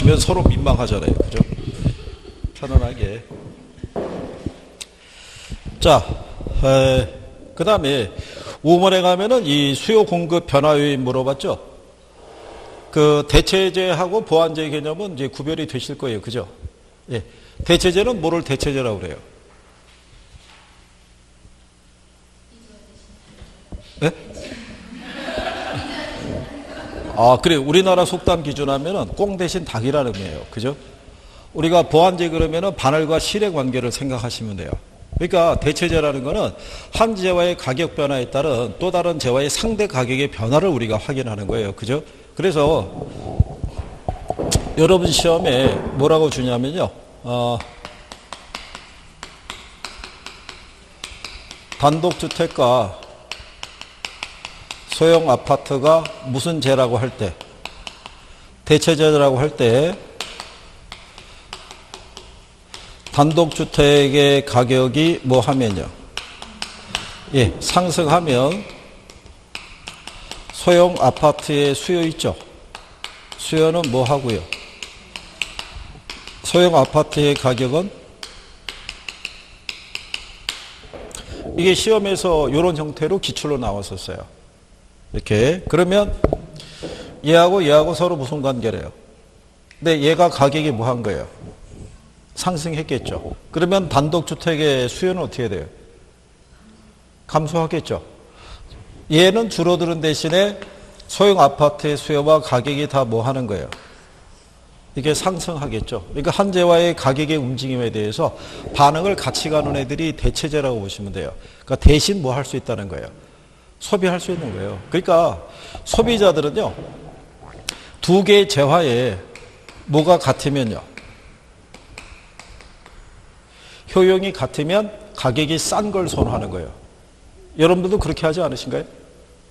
마시면 서로 민망하잖아요. 그죠? 편안하게. 자, 그 다음에 5번에 가면은 이 수요 공급 변화 요인 물어봤죠? 그 대체제하고 보완제 개념은 이제 구별이 되실 거예요. 그죠? 예. 대체제는 뭐를 대체제라고 그래요? 예? 아, 그래. 우리나라 속담 기준하면은 꽁 대신 닭이라는 의미예요. 그죠? 우리가 보완제 그러면은 바늘과 실의 관계를 생각하시면 돼요. 그러니까 대체제라는 거는 한 재화의 가격 변화에 따른 또 다른 재화의 상대 가격의 변화를 우리가 확인하는 거예요. 그죠? 그래서 여러분 시험에 뭐라고 주냐면요. 단독주택과 소형 아파트가 무슨 재라고 할 때, 대체재라고 할 때 단독주택의 가격이 뭐 하면요. 예, 상승하면 소형 아파트의 수요 있죠. 수요는 뭐 하고요. 소형 아파트의 가격은 이게 시험에서 이런 형태로 기출로 나왔었어요. 이렇게. 그러면 얘하고 서로 무슨 관계래요? 근데 얘가 가격이 뭐 한 거예요? 상승했겠죠. 그러면 단독주택의 수요는 어떻게 돼요? 감소하겠죠. 얘는 줄어드는 대신에 소형 아파트의 수요와 가격이 다 뭐 하는 거예요? 이게 상승하겠죠. 그러니까 한 재화의 가격의 움직임에 대해서 반응을 같이 가는 애들이 대체재라고 보시면 돼요. 그러니까 대신 뭐 할 수 있다는 거예요? 소비할 수 있는 거예요. 그러니까 소비자들은요, 두 개의 재화에 뭐가 같으면요, 효용이 같으면 가격이 싼 걸 선호하는 거예요. 여러분들도 그렇게 하지 않으신가요?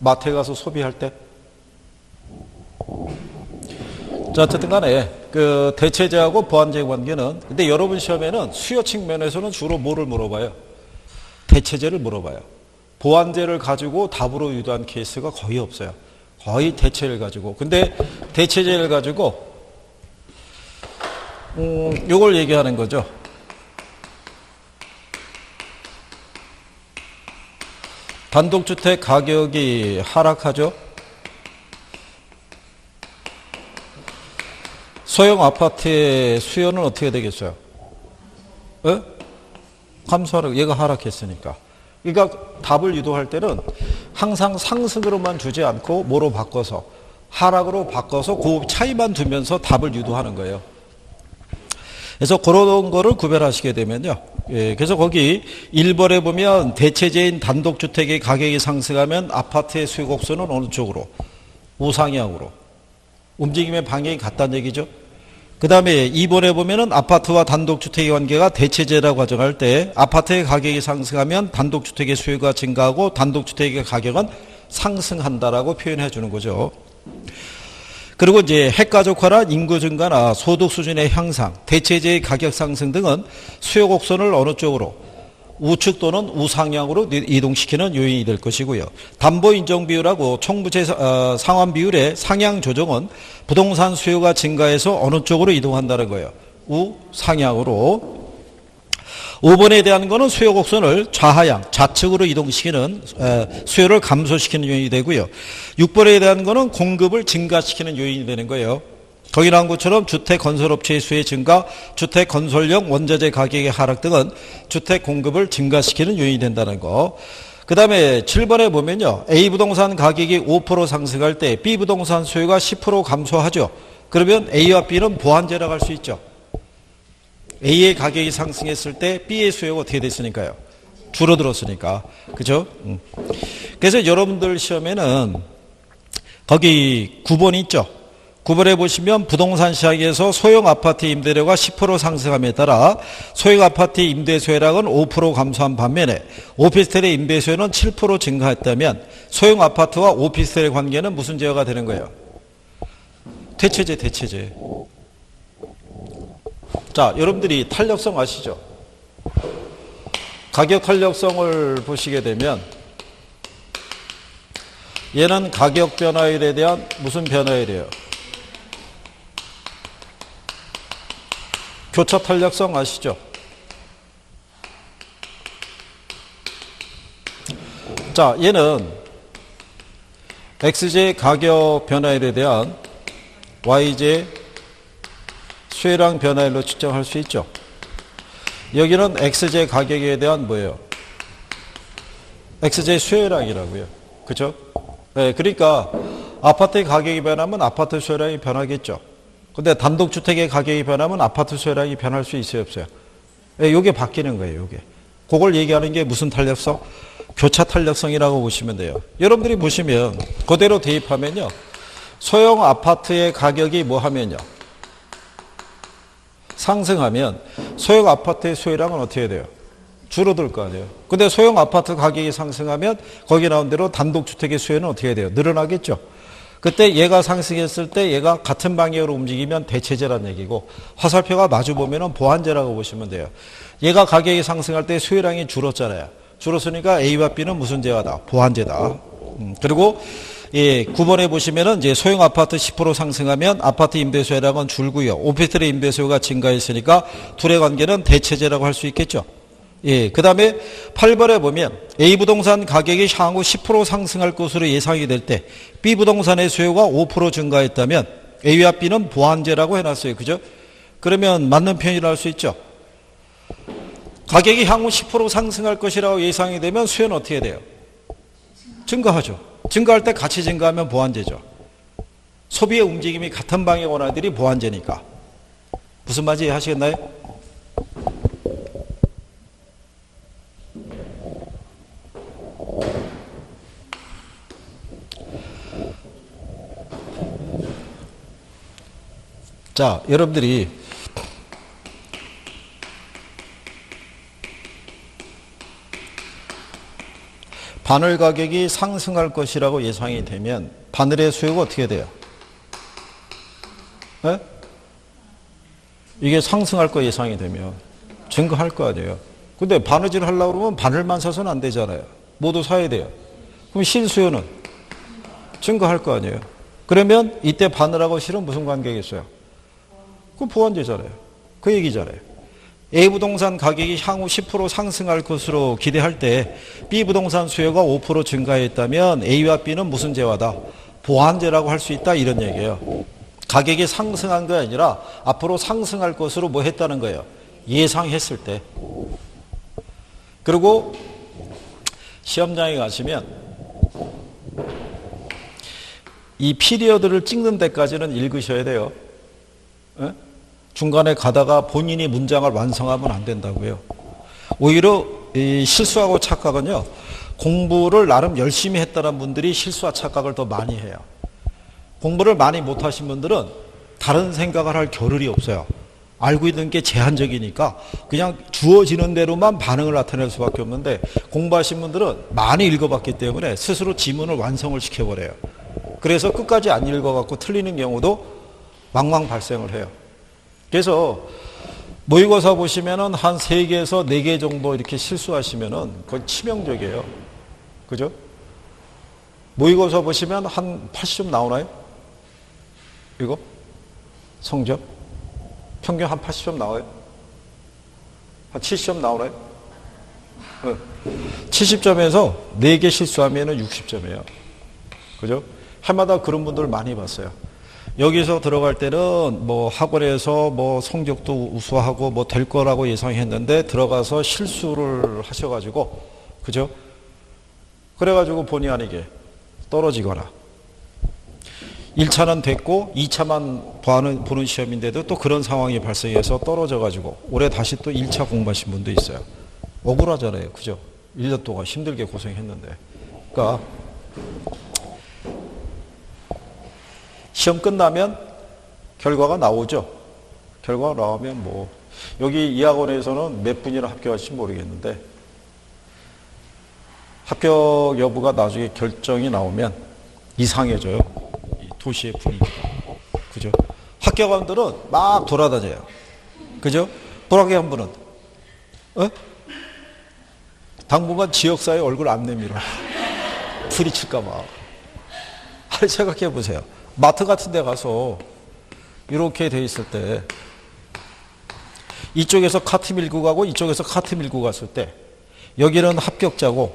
마트에 가서 소비할 때? 자, 어쨌든 간에 그 대체재하고 보완제 관계는, 근데 여러분 시험에는 수요 측면에서는 주로 뭐를 물어봐요? 대체재를 물어봐요. 보완제를 가지고 답으로 유도한 케이스가 거의 없어요. 거의 대체를 가지고. 근데 대체재를 가지고 요걸 얘기하는 거죠. 단독주택 가격이 하락하죠. 소형 아파트의 수요는 어떻게 되겠어요? 에? 감소하라고. 얘가 하락했으니까. 그러니까 답을 유도할 때는 항상 상승으로만 주지 않고 뭐로 바꿔서, 하락으로 바꿔서 그 차이만 두면서 답을 유도하는 거예요. 그래서 그런 거를 구별하시게 되면요. 예, 그래서 거기 1번에 보면 대체재인 단독주택의 가격이 상승하면 아파트의 수요 곡선은 어느 쪽으로? 우상향으로. 움직임의 방향이 같다는 얘기죠. 그 다음에 2번에 보면은 아파트와 단독주택의 관계가 대체재라고 가정할 때 아파트의 가격이 상승하면 단독주택의 수요가 증가하고 단독주택의 가격은 상승한다라고 표현해 주는 거죠. 그리고 이제 핵가족화나 인구 증가나 소득 수준의 향상, 대체재의 가격 상승 등은 수요 곡선을 어느 쪽으로? 우측 또는 우상향으로 이동시키는 요인이 될 것이고요. 담보 인정 비율하고 총부채 상환 비율의 상향 조정은 부동산 수요가 증가해서 어느 쪽으로 이동한다는 거예요. 우상향으로. 5번에 대한 거는 수요 곡선을 좌하향, 좌측으로 이동시키는 수요를 감소시키는 요인이 되고요. 6번에 대한 거는 공급을 증가시키는 요인이 되는 거예요. 거기 나온 것처럼 주택 건설업체의 수의 증가, 주택 건설용 원자재 가격의 하락 등은 주택 공급을 증가시키는 요인이 된다는 거. 그 다음에 7번에 보면요. A 부동산 가격이 5% 상승할 때 B 부동산 수요가 10% 감소하죠. 그러면 A와 B는 보완제라고 할 수 있죠. A의 가격이 상승했을 때 B의 수요가 어떻게 됐으니까요? 줄어들었으니까. 그죠? 그래서 여러분들 시험에는 거기 9번 있죠. 9번에 보시면 부동산 시장에서 소형 아파트 임대료가 10% 상승함에 따라 소형 아파트 임대수요량은 5% 감소한 반면에 오피스텔의 임대수요는 7% 증가했다면 소형 아파트와 오피스텔의 관계는 무슨 제어가 되는 거예요? 대체제. 자, 여러분들이 탄력성 아시죠? 가격 탄력성을 보시게 되면 얘는 가격 변화율에 대한 무슨 변화율이에요? 교차 탄력성 아시죠? 자, 얘는 XJ 가격 변화율에 대한 YJ 수혜량 변화율로 측정할 수 있죠. 여기는 XJ 가격에 대한 뭐예요? XJ 수혜량이라고요. 그죠? 네, 그러니까 아파트의 가격이 변하면 아파트 수혜량이 변하겠죠. 근데 단독주택의 가격이 변하면 아파트 수혜량이 변할 수 있어요, 없어요? 네, 요게 바뀌는 거예요, 요게. 그걸 얘기하는 게 무슨 탄력성? 교차 탄력성이라고 보시면 돼요. 여러분들이 보시면 그대로 대입하면요. 소형 아파트의 가격이 뭐 하면요. 상승하면 소형 아파트의 수혜량은 어떻게 돼요? 줄어들 거 아니에요. 근데 소형 아파트 가격이 상승하면 거기 나온 대로 단독주택의 수혜는 어떻게 돼요? 늘어나겠죠. 그때 얘가 상승했을 때 얘가 같은 방향으로 움직이면 대체제란 얘기고 화살표가 마주 보면은 보완제라고 보시면 돼요. 얘가 가격이 상승할 때 수혜량이 줄었잖아요. 줄었으니까 A와 B는 무슨 제화다? 보완제다. 그리고 예, 9번에 보시면은 이제 소형 아파트 10% 상승하면 아파트 임대수혜량은 줄고요. 오피스텔의 임대수요가 증가했으니까 둘의 관계는 대체제라고 할 수 있겠죠. 예, 그 다음에 8번에 보면 A 부동산 가격이 향후 10% 상승할 것으로 예상이 될 때 B 부동산의 수요가 5% 증가했다면 A와 B는 보완제라고 해놨어요. 그죠? 그러면 맞는 표현이라 할 수 있죠. 가격이 향후 10% 상승할 것이라고 예상이 되면 수요는 어떻게 돼요? 증가하죠. 증가할 때 같이 증가하면 보완제죠. 소비의 움직임이 같은 방향의 원화들이 보완제니까. 무슨 말인지 이해하시겠나요? 자, 여러분들이 바늘 가격이 상승할 것이라고 예상이 되면 바늘의 수요가 어떻게 돼요? 네? 이게 상승할 거 예상이 되면 증가할 거 아니에요. 근데 바느질 하려고 그러면 바늘만 사서는 안 되잖아요. 모두 사야 돼요. 그럼 실수요는 증가할 거 아니에요. 그러면 이때 바늘하고 실은 무슨 관계겠어요? 그 보완제잖아요. 그 얘기잖아요. A 부동산 가격이 향후 10% 상승할 것으로 기대할 때 B 부동산 수요가 5% 증가했다면 A와 B는 무슨 제화다? 보완제라고 할 수 있다 이런 얘기예요. 가격이 상승한 게 아니라 앞으로 상승할 것으로 뭐 했다는 거예요. 예상했을 때. 그리고 시험장에 가시면 이 피리어드를 찍는 데까지는 읽으셔야 돼요. 에? 중간에 가다가 본인이 문장을 완성하면 안 된다고요. 오히려 이 실수하고 착각은요. 공부를 나름 열심히 했다는 분들이 실수와 착각을 더 많이 해요. 공부를 많이 못하신 분들은 다른 생각을 할 겨를이 없어요. 알고 있는 게 제한적이니까 그냥 주어지는 대로만 반응을 나타낼 수밖에 없는데 공부하신 분들은 많이 읽어봤기 때문에 스스로 지문을 완성을 시켜버려요. 그래서 끝까지 안 읽어갖고 틀리는 경우도 망망 발생을 해요. 그래서 모의고사 보시면은 한 3개에서 4개 정도 이렇게 실수하시면은 거의 치명적이에요. 그죠? 모의고사 보시면 한 80점 나오나요? 이거? 성적? 평균 한 80점 나와요? 한 70점 나오나요? 70점에서 4개 실수하면은 60점이에요. 그죠? 해마다 그런 분들 많이 봤어요. 여기서 들어갈 때는 뭐 학원에서 뭐 성적도 우수하고 뭐 될 거라고 예상했는데 들어가서 실수를 하셔가지고, 그죠? 그래가지고 본의 아니게 떨어지거나 1차는 됐고 2차만 보는 시험인데도 또 그런 상황이 발생해서 떨어져가지고 올해 다시 또 1차 공부하신 분도 있어요. 억울하잖아요. 그죠? 1년 동안 힘들게 고생했는데. 그러니까 시험 끝나면 결과가 나오죠. 결과가 나오면 뭐 여기 이 학원에서는 몇 분이나 합격할지 모르겠는데 합격 여부가 나중에 결정이 나오면 이상해져요. 이 도시의 분위기가. 그죠? 합격원들은 막 돌아다녀요. 그죠? 불합격한 분은 당분간 지역사회 얼굴 안 내밀어. 부딪힐까봐. 아니 생각해 보세요. 마트 같은 데 가서 이렇게 돼 있을 때 이쪽에서 카트 밀고 가고 이쪽에서 카트 밀고 갔을 때 여기는 합격자고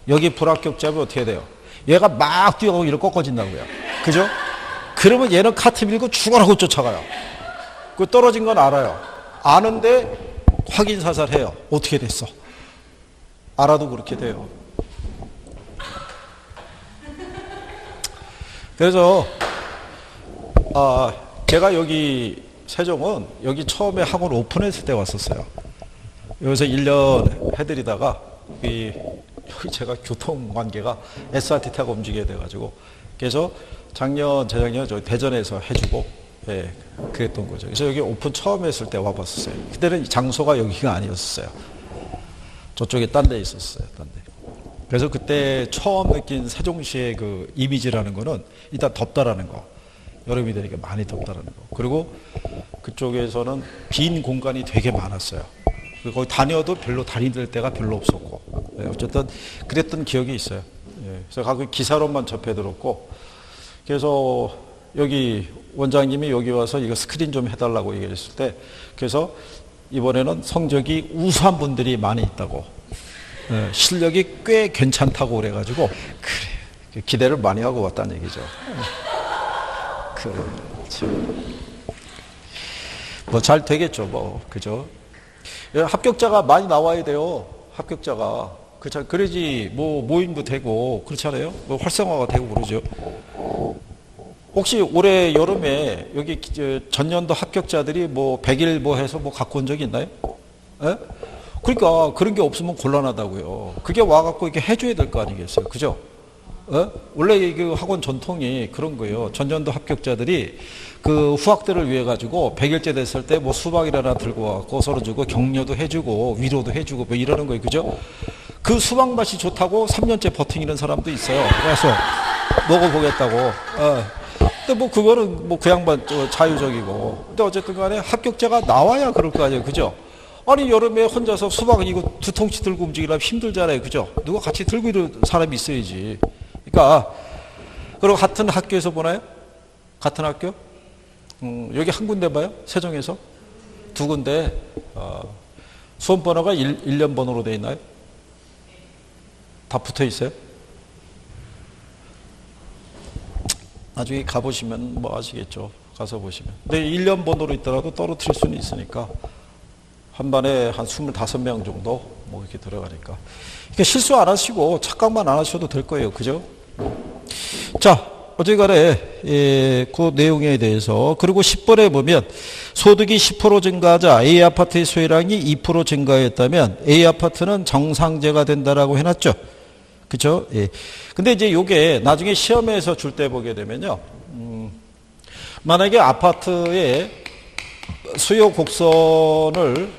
여기 불합격자면 어떻게 돼요? 얘가 막 뛰어가고 이렇게 꺾어진다고요. 그죠? 그러면 얘는 카트 밀고 죽어라고 쫓아가요. 그 떨어진 건 알아요. 아는데 확인 사살해요. 어떻게 됐어? 알아도 그렇게 돼요. 그래서 제가 여기 세종은 여기 처음에 학원 오픈했을 때 왔었어요. 여기서 1년 해드리다가 여기 제가 교통관계가 SRT 타고 움직여야 돼가지고 그래서 작년, 재작년 저 대전에서 해주고 예, 그랬던 거죠. 그래서 여기 오픈 처음 했을 때 와봤었어요. 그때는 장소가 여기가 아니었어요. 저쪽에 딴 데 있었어요. 딴 데. 그래서 그때 처음 느낀 세종시의 그 이미지라는 거는 일단 덥다라는 거. 여름이 되니까 많이 덥다라는 거. 그리고 그쪽에서는 빈 공간이 되게 많았어요. 거기 다녀도 별로 다니들 데가 별로 없었고. 예, 어쨌든 그랬던 기억이 있어요. 예, 그래서 가끔 기사로만 접해 들었고. 그래서 여기 원장님이 여기 와서 이거 스크린 좀 해달라고 얘기했을 때 그래서 이번에는 성적이 우수한 분들이 많이 있다고 예, 실력이 꽤 괜찮다고 그래가지고 그래 기대를 많이 하고 왔다는 얘기죠. 뭐 잘 되겠죠, 뭐 그죠? 합격자가 많이 나와야 돼요. 합격자가 그래야지 뭐 모임도 되고 그렇잖아요. 뭐 활성화가 되고 그러죠. 혹시 올해 여름에 여기 전년도 합격자들이 뭐 100일 뭐 해서 뭐 갖고 온 적이 있나요? 예? 그러니까 그런 게 없으면 곤란하다고요. 그게 와갖고 이렇게 해줘야 될 거 아니겠어요, 그죠? 예? 원래 그 학원 전통이 그런 거예요. 전년도 합격자들이 그 후학들을 위해 가지고 100일째 됐을 때 뭐 수박이라나 들고 와갖고 서로 주고 격려도 해주고 위로도 해주고 뭐 이러는 거예요, 그죠? 그 수박 맛이 좋다고 3년째 버티는 사람도 있어요. 그래서 먹어보겠다고. 근데 뭐 그거는 뭐 그 양반 자유적이고. 근데 어쨌든 간에 합격자가 나와야 그럴 거 아니에요, 그죠? 아니 여름에 혼자서 수박 이거 2통치 들고 움직이려면 힘들잖아요, 그죠? 누가 같이 들고 이런 사람이 있어야지. 그러니까 그리고 같은 학교에서 보나요? 같은 학교? 여기 한 군데 봐요? 세종에서? 두 군데. 수험 번호가 1년 번호로 되어 있나요? 다 붙어 있어요? 나중에 가보시면 뭐 아시겠죠. 가서 보시면. 근데 1년 번호로 있더라도 떨어뜨릴 수는 있으니까 한 반에 한 25명 정도 뭐 이렇게 들어가니까. 그러니까 실수 안 하시고 착각만 안 하셔도 될 거예요. 그죠? 자, 어쨌간에 그 내용에 대해서 그리고 10번에 보면 소득이 10% 증가하자 A 아파트의 수혜량이 2% 증가했다면 A 아파트는 정상재가 된다라고 해놨죠. 그죠? 예. 근데 이제 요게 나중에 시험에서 줄 때 보게 되면요. 만약에 아파트의 수요 곡선을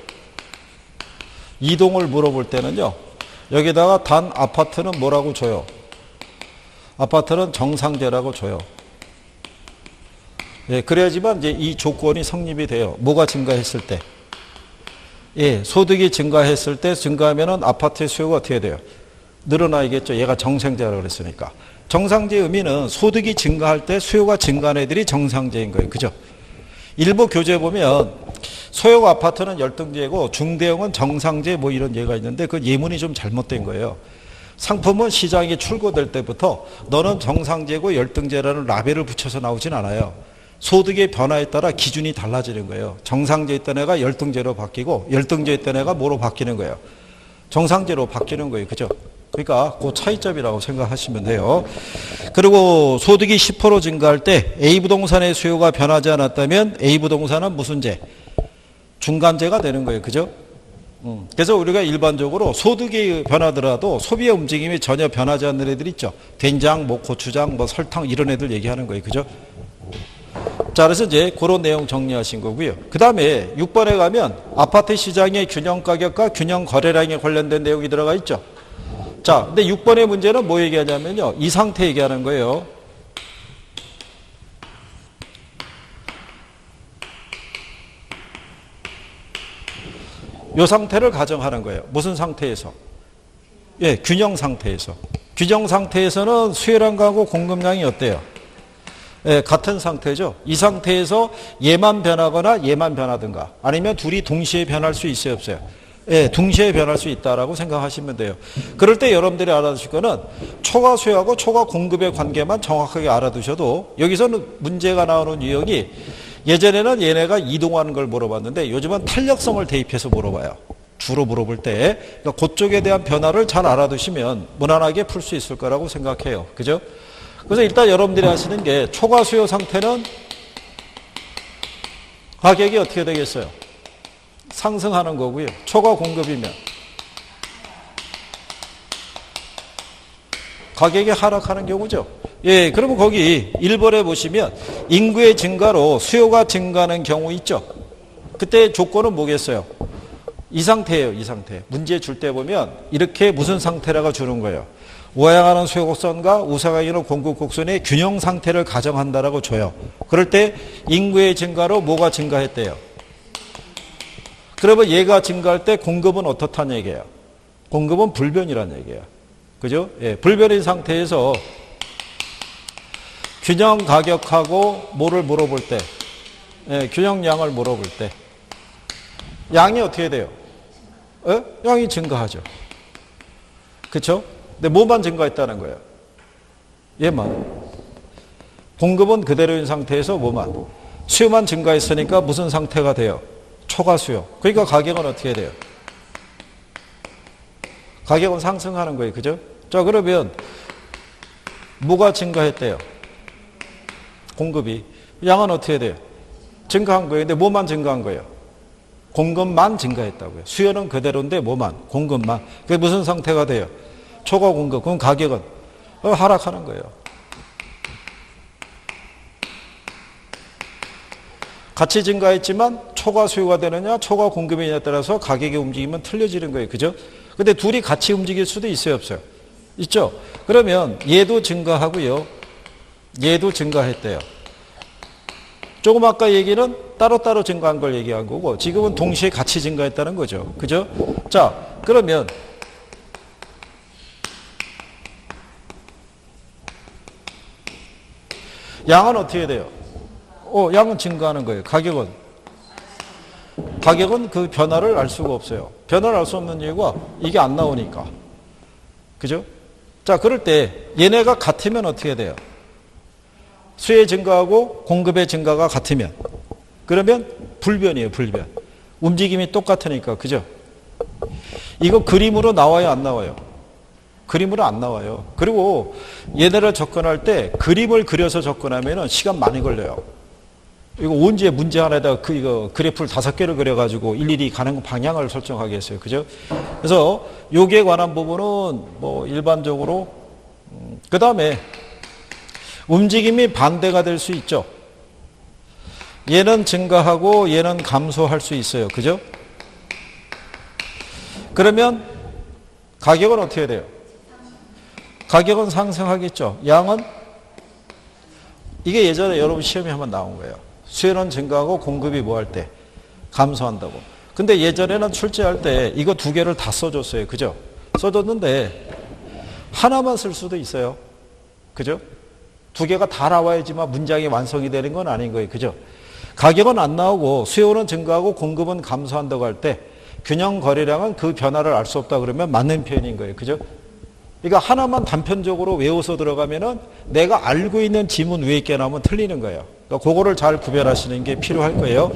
이동을 물어볼 때는요. 여기다가 단 아파트는 뭐라고 줘요? 아파트는 정상재라고 줘요. 예, 그래야지만 이제 이 조건이 성립이 돼요. 뭐가 증가했을 때? 예, 소득이 증가했을 때 증가하면은 아파트의 수요가 어떻게 돼요? 늘어나야겠죠. 얘가 정상재라고 그랬으니까. 정상재의 의미는 소득이 증가할 때 수요가 증가한 애들이 정상재인 거예요. 그죠? 일부 교재에 보면 소형 아파트는 열등재고 중대형은 정상재 뭐 이런 예가 있는데 그 예문이 좀 잘못된 거예요. 상품은 시장에 출고될 때부터 너는 정상재고 열등재라는 라벨을 붙여서 나오진 않아요. 소득의 변화에 따라 기준이 달라지는 거예요. 정상재 있던 애가 열등재로 바뀌고 열등재 있던 애가 뭐로 바뀌는 거예요? 정상재로 바뀌는 거예요. 그죠? 그러니까 그 차이점이라고 생각하시면 돼요. 그리고 소득이 10% 증가할 때 A부동산의 수요가 변하지 않았다면 A부동산은 무슨 재? 중간재가 되는 거예요. 그죠? 그래서 우리가 일반적으로 소득이 변하더라도 소비의 움직임이 전혀 변하지 않는 애들 있죠. 된장, 뭐 고추장, 뭐 설탕 이런 애들 얘기하는 거예요. 그죠? 자, 그래서 이제 그런 내용 정리하신 거고요. 그 다음에 6번에 가면 아파트 시장의 균형 가격과 균형 거래량에 관련된 내용이 들어가 있죠. 자, 근데 6번의 문제는 뭐 얘기하냐면요. 이 상태 얘기하는 거예요. 이 상태를 가정하는 거예요. 무슨 상태에서? 예, 균형 상태에서. 균형 상태에서는 수요량하고 공급량이 어때요? 예, 같은 상태죠. 이 상태에서 얘만 변하거나 얘만 변하든가 아니면 둘이 동시에 변할 수 있어요, 없어요? 예, 동시에 변할 수 있다라고 생각하시면 돼요. 그럴 때 여러분들이 알아두실 거는 초과 수요하고 초과 공급의 관계만 정확하게 알아두셔도 여기서는 문제가 나오는 유형이 예전에는 얘네가 이동하는 걸 물어봤는데 요즘은 탄력성을 대입해서 물어봐요. 주로 물어볼 때 그러니까 그쪽에 대한 변화를 잘 알아두시면 무난하게 풀 수 있을 거라고 생각해요. 그죠? 그래서 일단 여러분들이 하시는 게 초과 수요 상태는 가격이 어떻게 되겠어요? 상승하는 거고요. 초과 공급이면 가격이 하락하는 경우죠. 예, 그러면 거기 1번에 보시면 인구의 증가로 수요가 증가하는 경우 있죠. 그때 조건은 뭐겠어요? 이 상태예요, 이 상태. 문제 줄 때 보면 이렇게 무슨 상태라고 주는 거예요. 우하향하는 수요 곡선과 우상향하는 공급 곡선의 균형 상태를 가정한다라고 줘요. 그럴 때 인구의 증가로 뭐가 증가했대요? 그러면 얘가 증가할 때 공급은 어떻다는 얘기예요? 공급은 불변이라는 얘기예요. 그죠? 예, 불변인 상태에서 균형 가격하고 뭐를 물어볼 때, 예, 균형량을 물어볼 때 양이 어떻게 돼요? 예? 양이 증가하죠. 그렇죠? 근데 뭐만 증가했다는 거예요? 얘만. 공급은 그대로인 상태에서 뭐만? 수요만 증가했으니까 무슨 상태가 돼요? 초과 수요. 그러니까 가격은 어떻게 돼요? 가격은 상승하는 거예요. 그죠? 자, 그러면 뭐가 증가했대요? 공급이. 양은 어떻게 돼요? 증가한 거예요. 근데 뭐만 증가한 거예요? 공급만 증가했다고요. 수요는 그대로인데 뭐만? 공급만. 그게 무슨 상태가 돼요? 초과 공급. 그럼 가격은 하락하는 거예요. 같이 증가했지만 초과 수요가 되느냐 초과 공급이냐에 따라서 가격의 움직임은 틀려지는 거예요. 그죠? 근데 둘이 같이 움직일 수도 있어요, 없어요? 있죠? 그러면 얘도 증가하고요. 얘도 증가했대요. 조금 아까 얘기는 따로따로 증가한 걸 얘기한 거고 지금은 동시에 같이 증가했다는 거죠. 그죠? 자, 그러면 양은 어떻게 돼요? 양은 증가하는 거예요. 가격은 그 변화를 알 수가 없어요. 변화를 알 수 없는 이유가 이게 안 나오니까. 그죠? 자, 그럴 때 얘네가 같으면 어떻게 돼요? 수요의 증가하고 공급의 증가가 같으면 그러면 불변이에요. 불변. 움직임이 똑같으니까. 그죠? 이거 그림으로 나와요? 안 나와요? 그림으로 안 나와요. 그리고 얘네를 접근할 때 그림을 그려서 접근하면 시간 많이 걸려요. 이거 언제 문제 하나에다가 이거 그래프를 5개를 그려가지고 일일이 가는 방향을 설정하겠어요. 그죠? 그래서 여기에 관한 부분은 뭐 일반적으로 그 다음에 움직임이 반대가 될 수 있죠. 얘는 증가하고 얘는 감소할 수 있어요. 그죠? 그러면 가격은 어떻게 돼요? 가격은 상승하겠죠. 양은 이게 예전에 여러분 시험에 한번 나온 거예요. 수요는 증가하고 공급이 뭐 할 때? 감소한다고. 근데 예전에는 출제할 때 이거 2개를 다 써줬어요. 그죠? 써줬는데 하나만 쓸 수도 있어요. 그죠? 2개가 다 나와야지만 문장이 완성이 되는 건 아닌 거예요. 그죠? 가격은 안 나오고 수요는 증가하고 공급은 감소한다고 할 때 균형 거래량은 그 변화를 알 수 없다 그러면 맞는 표현인 거예요. 그죠? 그러니까 하나만 단편적으로 외워서 들어가면은 내가 알고 있는 지문 위에 있게 나오면 틀리는 거예요. 그러니까 그거를 잘 구별하시는 게 필요할 거예요.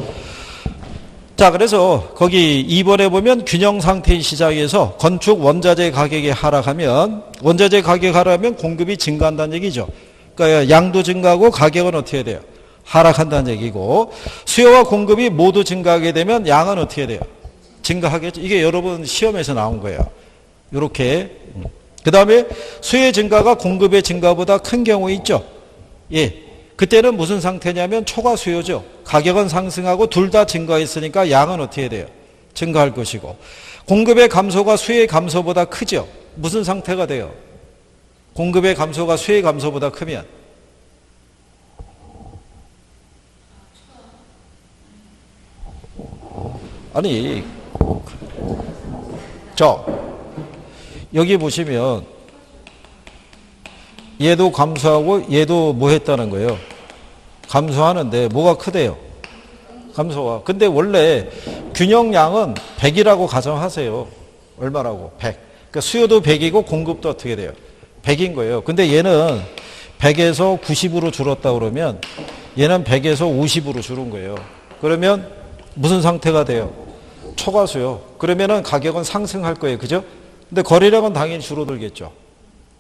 자, 그래서 거기 2번에 보면 균형 상태의 시장에서 건축 원자재 가격이 하락하면 원자재 가격이 하락하면 공급이 증가한다는 얘기죠. 그러니까 양도 증가하고 가격은 어떻게 돼요? 하락한다는 얘기고 수요와 공급이 모두 증가하게 되면 양은 어떻게 돼요? 증가하겠죠. 이게 여러분 시험에서 나온 거예요. 이렇게. 그 다음에 수요의 증가가 공급의 증가보다 큰 경우 있죠. 예. 그때는 무슨 상태냐면 초과 수요죠. 가격은 상승하고 둘 다 증가했으니까 양은 어떻게 돼요? 증가할 것이고. 공급의 감소가 수요의 감소보다 크죠. 무슨 상태가 돼요? 공급의 감소가 수요의 감소보다 크면. 아니, 여기 보시면 얘도 감소하고 얘도 뭐 했다는 거예요? 감소하는데 뭐가 크대요? 감소가. 근데 원래 균형량은 100이라고 가정하세요. 얼마라고? 100. 그러니까 수요도 100이고 공급도 어떻게 돼요? 100인 거예요. 근데 얘는 100에서 90으로 줄었다 그러면 얘는 100에서 50으로 줄은 거예요. 그러면 무슨 상태가 돼요? 초과수요. 그러면은 가격은 상승할 거예요. 그죠? 근데 거래량은 당연히 줄어들겠죠.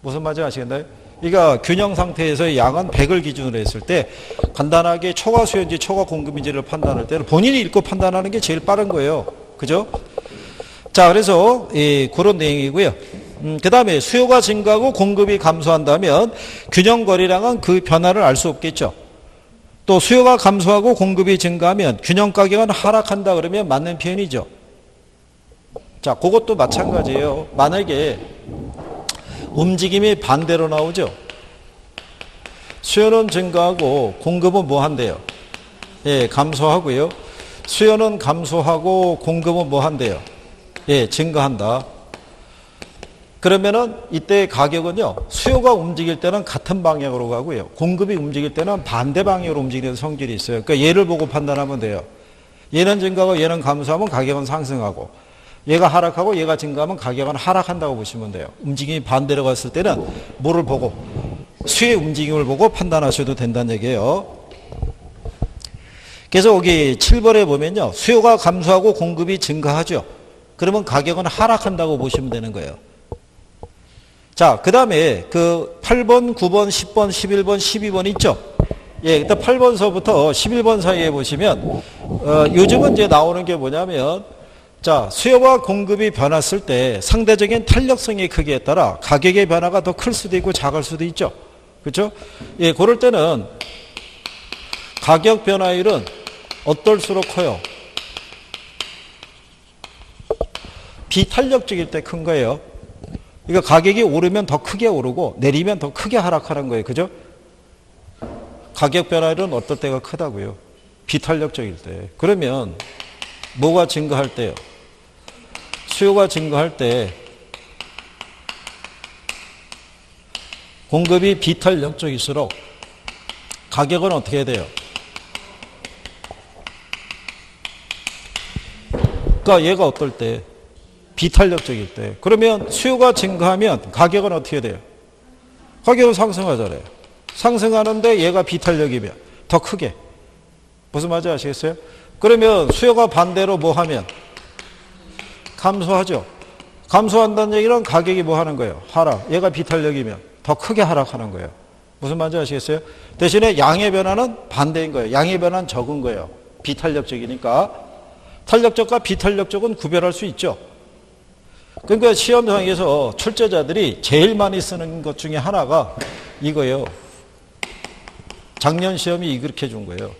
무슨 말인지 아시겠나요? 그러니까 균형 상태에서의 양은 100을 기준으로 했을 때 간단하게 초과수요인지 초과공급인지를 판단할 때는 본인이 읽고 판단하는 게 제일 빠른 거예요. 그죠? 자, 그래서 그런 내용이고요. 그 다음에 수요가 증가하고 공급이 감소한다면 균형 거래량은 그 변화를 알 수 없겠죠. 또 수요가 감소하고 공급이 증가하면 균형 가격은 하락한다 그러면 맞는 표현이죠. 자, 그것도 마찬가지예요. 만약에 움직임이 반대로 나오죠. 수요는 증가하고 공급은 뭐 한대요? 예, 감소하고요. 수요는 감소하고 공급은 뭐 한대요? 예, 증가한다. 그러면은 이때 가격은요, 수요가 움직일 때는 같은 방향으로 가고요. 공급이 움직일 때는 반대 방향으로 움직이는 성질이 있어요. 그러니까 얘를 보고 판단하면 돼요. 얘는 증가하고 얘는 감소하면 가격은 상승하고, 얘가 하락하고 얘가 증가하면 가격은 하락한다고 보시면 돼요. 움직임이 반대로 갔을 때는 뭐를 보고? 수요의 움직임을 보고 판단하셔도 된다는 얘기예요. 그래서 여기 7번에 보면요, 수요가 감소하고 공급이 증가하죠. 그러면 가격은 하락한다고 보시면 되는 거예요. 자, 그 다음에 그 8번, 9번, 10번, 11번, 12번 있죠? 예, 일단 8번서부터 11번 사이에 보시면, 요즘은 이제 나오는 게 뭐냐면, 자, 수요와 공급이 변했을 때 상대적인 탄력성의 크기에 따라 가격의 변화가 더 클 수도 있고 작을 수도 있죠. 그렇죠? 예, 그럴 때는 가격 변화율은 어떨수록 커요? 비탄력적일 때 큰 거예요. 그러니까 가격이 오르면 더 크게 오르고 내리면 더 크게 하락하는 거예요. 그죠? 가격 변화율은 어떨 때가 크다고요? 비탄력적일 때. 그러면 뭐가 증가할 때요? 수요가 증가할 때 공급이 비탄력적일수록 가격은 어떻게 돼요? 그러니까 얘가 어떨 때? 비탄력적일 때. 그러면 수요가 증가하면 가격은 어떻게 돼요? 가격은 상승하잖아요. 상승하는데 얘가 비탄력이면 더 크게. 무슨 말인지 아시겠어요? 그러면 수요가 반대로 뭐 하면? 감소하죠. 감소한다는 얘기는 가격이 뭐 하는 거예요? 하락. 얘가 비탄력이면 더 크게 하락하는 거예요. 무슨 말인지 아시겠어요? 대신에 양의 변화는 반대인 거예요. 양의 변화는 적은 거예요. 비탄력적이니까. 탄력적과 비탄력적은 구별할 수 있죠. 그러니까 시험장에서 출제자들이 제일 많이 쓰는 것 중에 하나가 이거예요. 작년 시험이 이렇게 준 거예요.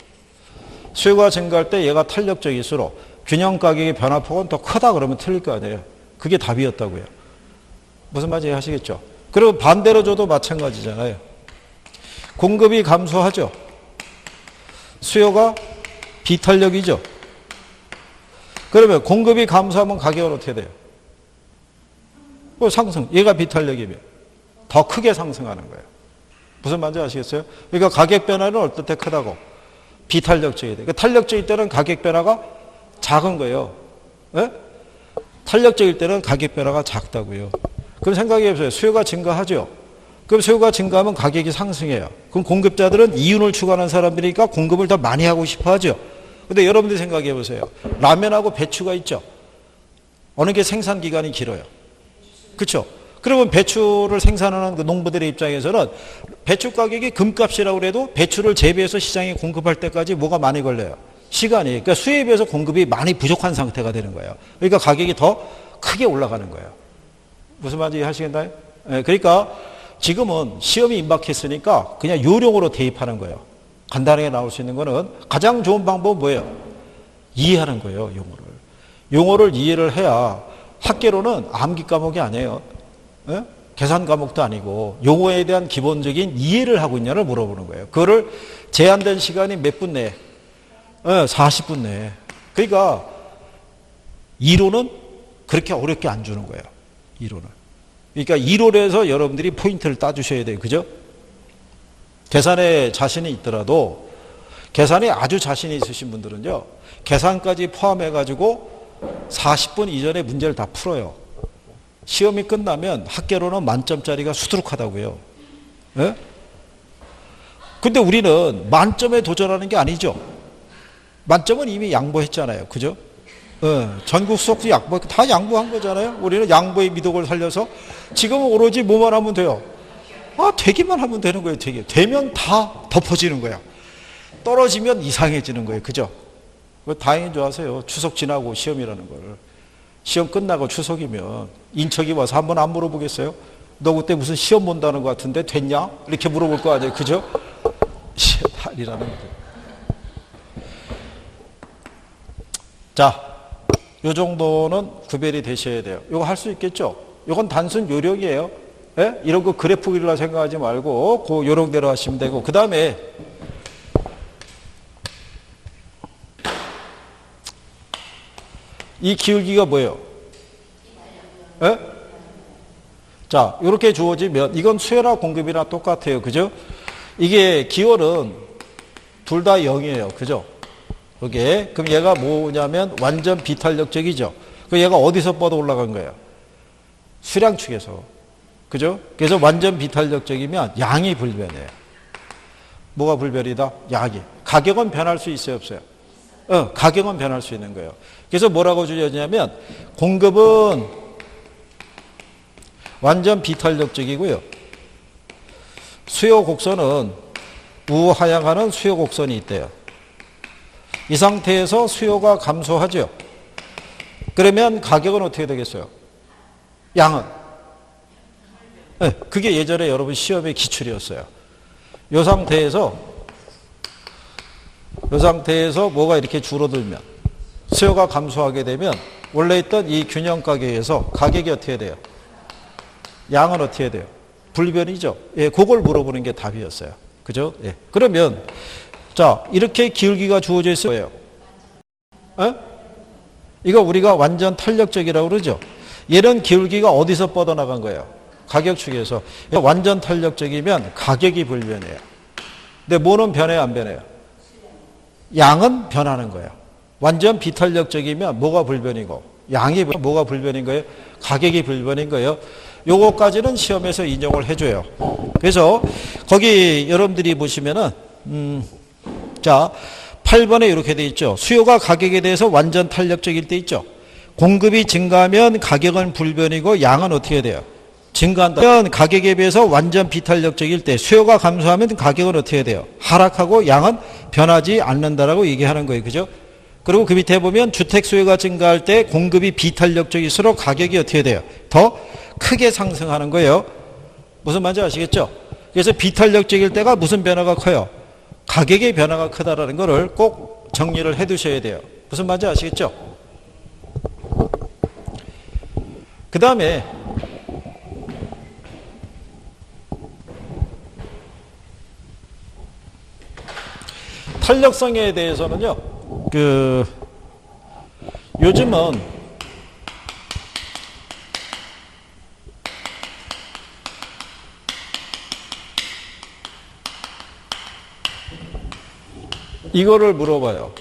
수요가 증가할 때 얘가 탄력적일수록 균형 가격의 변화폭은 더 크다 그러면 틀릴 거 아니에요. 그게 답이었다고요. 무슨 말인지 아시겠죠? 그리고 반대로 줘도 마찬가지잖아요. 공급이 감소하죠. 수요가 비탄력이죠. 그러면 공급이 감소하면 가격은 어떻게 돼요? 상승. 얘가 비탄력이면 더 크게 상승하는 거예요. 무슨 말인지 아시겠어요? 그러니까 가격 변화는 어떨 때 크다고? 비탄력적이 돼. 그러니까 탄력적일 때는 가격 변화가 작은 거예요. 네? 탄력적일 때는 가격 변화가 작다고요. 그럼 생각해 보세요. 수요가 증가하죠. 그럼 수요가 증가하면 가격이 상승해요. 그럼 공급자들은 이윤을 추구하는 사람들이니까 공급을 더 많이 하고 싶어 하죠. 근데 여러분들이 생각해 보세요. 라면하고 배추가 있죠. 어느 게 생산 기간이 길어요? 그렇죠? 그러면 배추를 생산하는 그 농부들의 입장에서는 배추 가격이 금값이라고 해도 배추를 재배해서 시장에 공급할 때까지 뭐가 많이 걸려요? 시간이. 그러니까 수요에 비해서 공급이 많이 부족한 상태가 되는 거예요. 그러니까 가격이 더 크게 올라가는 거예요. 무슨 말인지 하시겠나요? 네, 그러니까 지금은 시험이 임박했으니까 그냥 요령으로 대입하는 거예요. 간단하게 나올 수 있는 거는 가장 좋은 방법은 뭐예요? 이해하는 거예요, 용어를. 용어를 이해를 해야 학계로는 암기 과목이 아니에요. 예? 계산 과목도 아니고 용어에 대한 기본적인 이해를 하고 있냐를 물어보는 거예요. 그거를 제한된 시간이 몇 분 내에? 40분 내에. 그러니까 이론은 그렇게 어렵게 안 주는 거예요. 이론은. 그러니까 이론에서 여러분들이 포인트를 따주셔야 돼요. 그죠? 계산에 자신이 있더라도 계산에 아주 자신이 있으신 분들은요. 계산까지 포함해가지고 40분 이전에 문제를 다 풀어요. 시험이 끝나면 학계로는 만점짜리가 수두룩하다고요. 예? 근데 우리는 만점에 도전하는 게 아니죠. 만점은 이미 양보했잖아요. 그죠? 전국 수석도 양보, 다 양보한 거잖아요. 우리는 양보의 미덕을 살려서 지금은 오로지 뭐만 하면 돼요. 되기만 하면 되는 거예요. 되면 다 덮어지는 거야. 떨어지면 이상해지는 거예요. 그죠? 다행인 줄 아세요. 추석 지나고 시험이라는 걸. 시험 끝나고 추석이면 인척이 와서 한번 안 물어보겠어요? 너 그때 무슨 시험 본다는 것 같은데 됐냐? 이렇게 물어볼 거 아니에요. 그죠? 시험 아니라는 거죠. 자, 요 정도는 구별이 되셔야 돼요. 이거 할 수 있겠죠? 이건 단순 요령이에요. 예? 이런 거 그래프기라 생각하지 말고 그 요령대로 하시면 되고, 그 다음에 이 기울기가 뭐예요? 예? 자, 이렇게 주어지면 이건 수요나 공급이나 똑같아요. 그죠? 이게 기울은 둘 다 0이에요. 그죠? 이게 그럼 얘가 뭐냐면 완전 비탄력적이죠. 그 얘가 어디서 뻗어 올라간 거예요? 수량축에서. 그죠? 그래서 완전 비탄력적이면 양이 불변해요. 뭐가 불변이다? 양이. 가격은 변할 수 있어요, 없어요? 가격은 변할 수 있는 거예요. 그래서 뭐라고 주어지냐면 공급은 완전 비탄력적이고요. 수요 곡선은 우하향하는 수요 곡선이 있대요. 이 상태에서 수요가 감소하죠. 그러면 가격은 어떻게 되겠어요? 양은? 네, 그게 예전에 여러분 시험의 기출이었어요. 이 상태에서 뭐가 이렇게 줄어들면 수요가 감소하게 되면 원래 있던 이 균형 가격에서 가격이 어떻게 돼요? 양은 어떻게 돼요? 불변이죠. 예, 그걸 물어보는 게 답이었어요. 그죠? 예. 그러면 자, 이렇게 기울기가 주어져 있어요. 이거 우리가 완전 탄력적이라고 그러죠. 얘는 기울기가 어디서 뻗어나간 거예요? 가격축에서. 완전 탄력적이면 가격이 불변해요. 근데 뭐는 변해요, 안 변해요? 양은 변하는 거예요. 완전 비탄력적이면 뭐가 불변이고, 양이 뭐가 불변인 거예요? 가격이 불변인 거예요. 요거까지는 시험에서 인정을 해줘요. 그래서 거기 여러분들이 보시면은 자, 8번에 이렇게 돼 있죠. 수요가 가격에 대해서 완전 탄력적일 때 있죠. 공급이 증가하면 가격은 불변이고 양은 어떻게 돼요? 증가한다. 가격에 비해서 완전 비탄력적일 때 수요가 감소하면 가격은 어떻게 돼요? 하락하고 양은 변하지 않는다라고 얘기하는 거예요. 그죠? 그리고 그 밑에 보면 주택 수요가 증가할 때 공급이 비탄력적일수록 가격이 어떻게 돼요? 더 크게 상승하는 거예요. 무슨 말인지 아시겠죠? 그래서 비탄력적일 때가 무슨 변화가 커요? 가격의 변화가 크다라는 것을 꼭 정리를 해 두셔야 돼요. 무슨 말인지 아시겠죠? 그 다음에 탄력성에 대해서는요, 요즘은 이거를 물어봐요.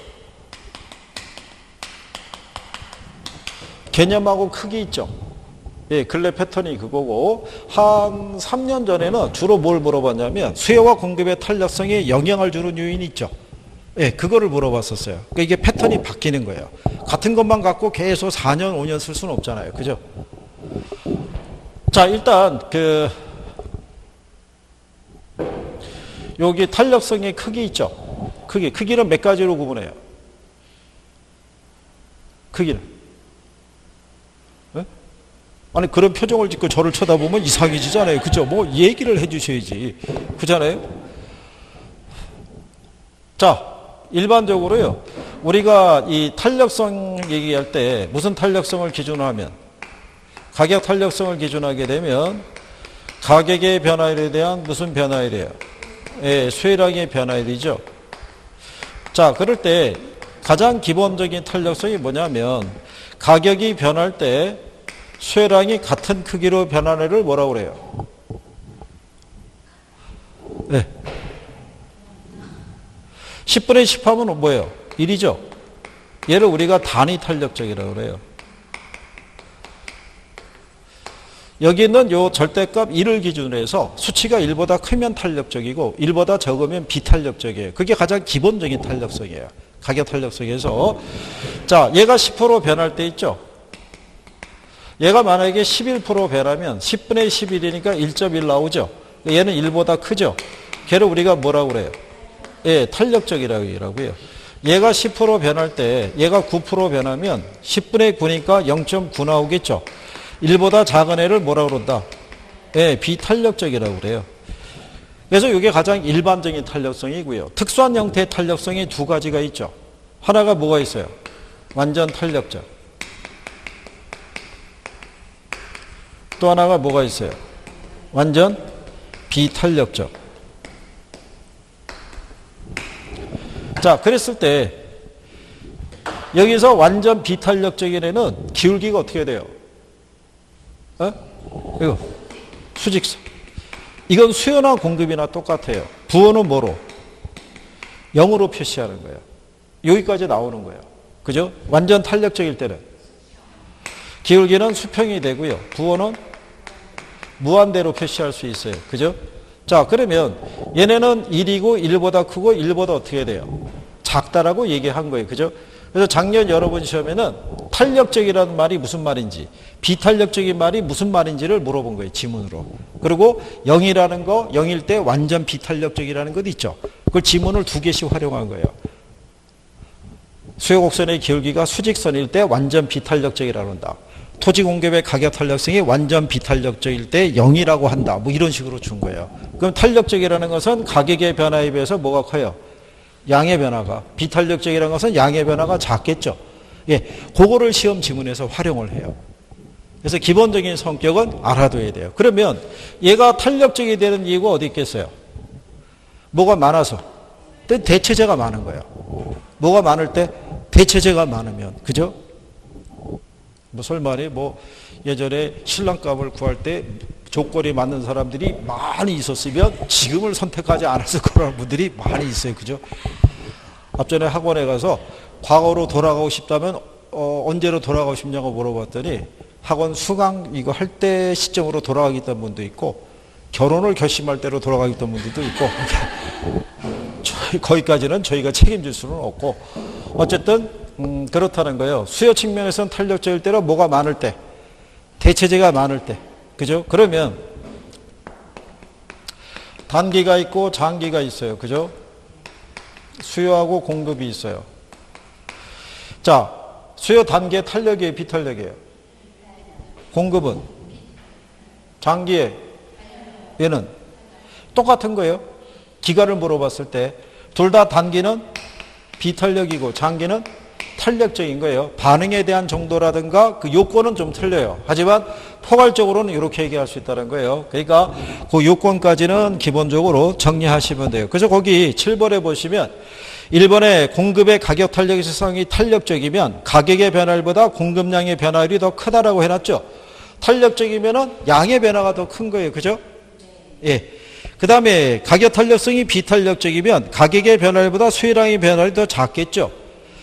개념하고 크기 있죠? 예, 근래 패턴이 그거고, 한 3년 전에는 주로 뭘 물어봤냐면, 수요와 공급의 탄력성에 영향을 주는 요인이 있죠? 예, 그거를 물어봤었어요. 그러니까 이게 패턴이 바뀌는 거예요. 같은 것만 갖고 계속 4년, 5년 쓸 수는 없잖아요. 그죠? 자, 일단, 여기 탄력성의 크기 있죠? 크기는 몇 가지로 구분해요? 크기는. 네? 아니, 그런 표정을 짓고 저를 쳐다보면 이상해지잖아요. 그죠? 뭐, 얘기를 해 주셔야지. 그잖아요? 자, 일반적으로요, 우리가 이 탄력성 얘기할 때 무슨 탄력성을 기준으로 하면, 가격 탄력성을 기준하게 되면, 가격의 변화율에 대한 무슨 변화율이에요? 예, 수요량의 변화율이죠. 자, 그럴 때 가장 기본적인 탄력성이 뭐냐면 가격이 변할 때 수요량이 같은 크기로 변하는 애를 뭐라고 그래요? 네. 10분의 10 하면 뭐예요? 1이죠. 얘를 우리가 단위 탄력적이라고 그래요. 여기 있는 요 절대값 1을 기준으로 해서 수치가 1보다 크면 탄력적이고 1보다 적으면 비탄력적이에요. 그게 가장 기본적인 탄력성이에요. 가격 탄력성에서. 자, 얘가 10% 변할 때 있죠. 얘가 만약에 11% 변하면 10분의 11이니까 1.1 나오죠. 얘는 1보다 크죠. 걔를 우리가 뭐라고 그래요? 예, 탄력적이라고 해요. 얘가 10% 변할 때 얘가 9% 변하면 10분의 9니까 0.9 나오겠죠. 1보다 작은 애를 뭐라고 그런다? 예, 비탄력적이라고 그래요. 그래서 이게 가장 일반적인 탄력성이고요. 특수한 형태의 탄력성이 두 가지가 있죠. 하나가 뭐가 있어요? 완전 탄력적. 또 하나가 뭐가 있어요? 완전 비탄력적. 자, 그랬을 때 여기서 완전 비탄력적인 애는 기울기가 어떻게 돼요? 이거 수직선. 이건 수요나 공급이나 똑같아요. 부호는 뭐로? 0으로 표시하는 거예요. 여기까지 나오는 거예요. 그죠? 완전 탄력적일 때는 기울기는 수평이 되고요. 부호는 무한대로 표시할 수 있어요. 그죠? 자, 그러면 얘네는 1이고 1보다 크고 1보다 어떻게 돼요? 작다라고 얘기한 거예요. 그죠? 그래서 작년 여러분 시험에는 탄력적이라는 말이 무슨 말인지, 비탄력적인 말이 무슨 말인지를 물어본 거예요. 지문으로. 그리고 0이라는 거, 0일 때 완전 비탄력적이라는 것 있죠. 그걸 지문을 두 개씩 활용한 거예요. 수요곡선의 기울기가 수직선일 때 완전 비탄력적이라고 한다. 토지 공급의 가격 탄력성이 완전 비탄력적일 때 0이라고 한다. 뭐 이런 식으로 준 거예요. 그럼 탄력적이라는 것은 가격의 변화에 비해서 뭐가 커요? 양의 변화가. 비탄력적이라는 것은 양의 변화가 작겠죠. 예, 그거를 시험 지문에서 활용을 해요. 그래서 기본적인 성격은 알아둬야 돼요. 그러면 얘가 탄력적이 되는 이유가 어디 있겠어요? 뭐가 많아서. 대체제가 많은 거예요. 뭐가 많을 때? 대체제가 많으면. 그죠? 뭐 설마리 뭐 예전에 신랑감을 구할 때 조건이 맞는 사람들이 많이 있었으면 지금을 선택하지 않았을 거라는 분들이 많이 있어요. 그죠? 앞전에 학원에 가서 과거로 돌아가고 싶다면 언제로 돌아가고 싶냐고 물어봤더니 학원 수강 이거 할 때 시점으로 돌아가겠다는 분도 있고 결혼을 결심할 때로 돌아가겠다는 분들도 있고 거기까지는 저희가 책임질 수는 없고 어쨌든 그렇다는 거예요. 수요 측면에서는 탄력적일 때로 뭐가 많을 때, 대체제가 많을 때, 그죠? 그러면 단기가 있고 장기가 있어요. 그죠? 수요하고 공급이 있어요. 자, 수요 단기의 탄력이에요, 비탄력이에요? 공급은? 장기에 얘는 똑같은 거예요. 기간을 물어봤을 때 둘 다 단기는 비탄력이고 장기는 탄력적인 거예요. 반응에 대한 정도라든가 그 요건은 좀 틀려요. 하지만 포괄적으로는 이렇게 얘기할 수 있다는 거예요. 그러니까 그 요건까지는 기본적으로 정리하시면 돼요. 그래서 거기 7번에 보시면 1번에 공급의 가격 탄력 지수성이 탄력적이면 가격의 변화율보다 공급량의 변화율이 더 크다라고 해놨죠. 탄력적이면은 양의 변화가 더 큰 거예요. 그죠? 예. 그 다음에 가격 탄력성이 비탄력적이면 가격의 변화율보다 수요량의 변화율이 더 작겠죠.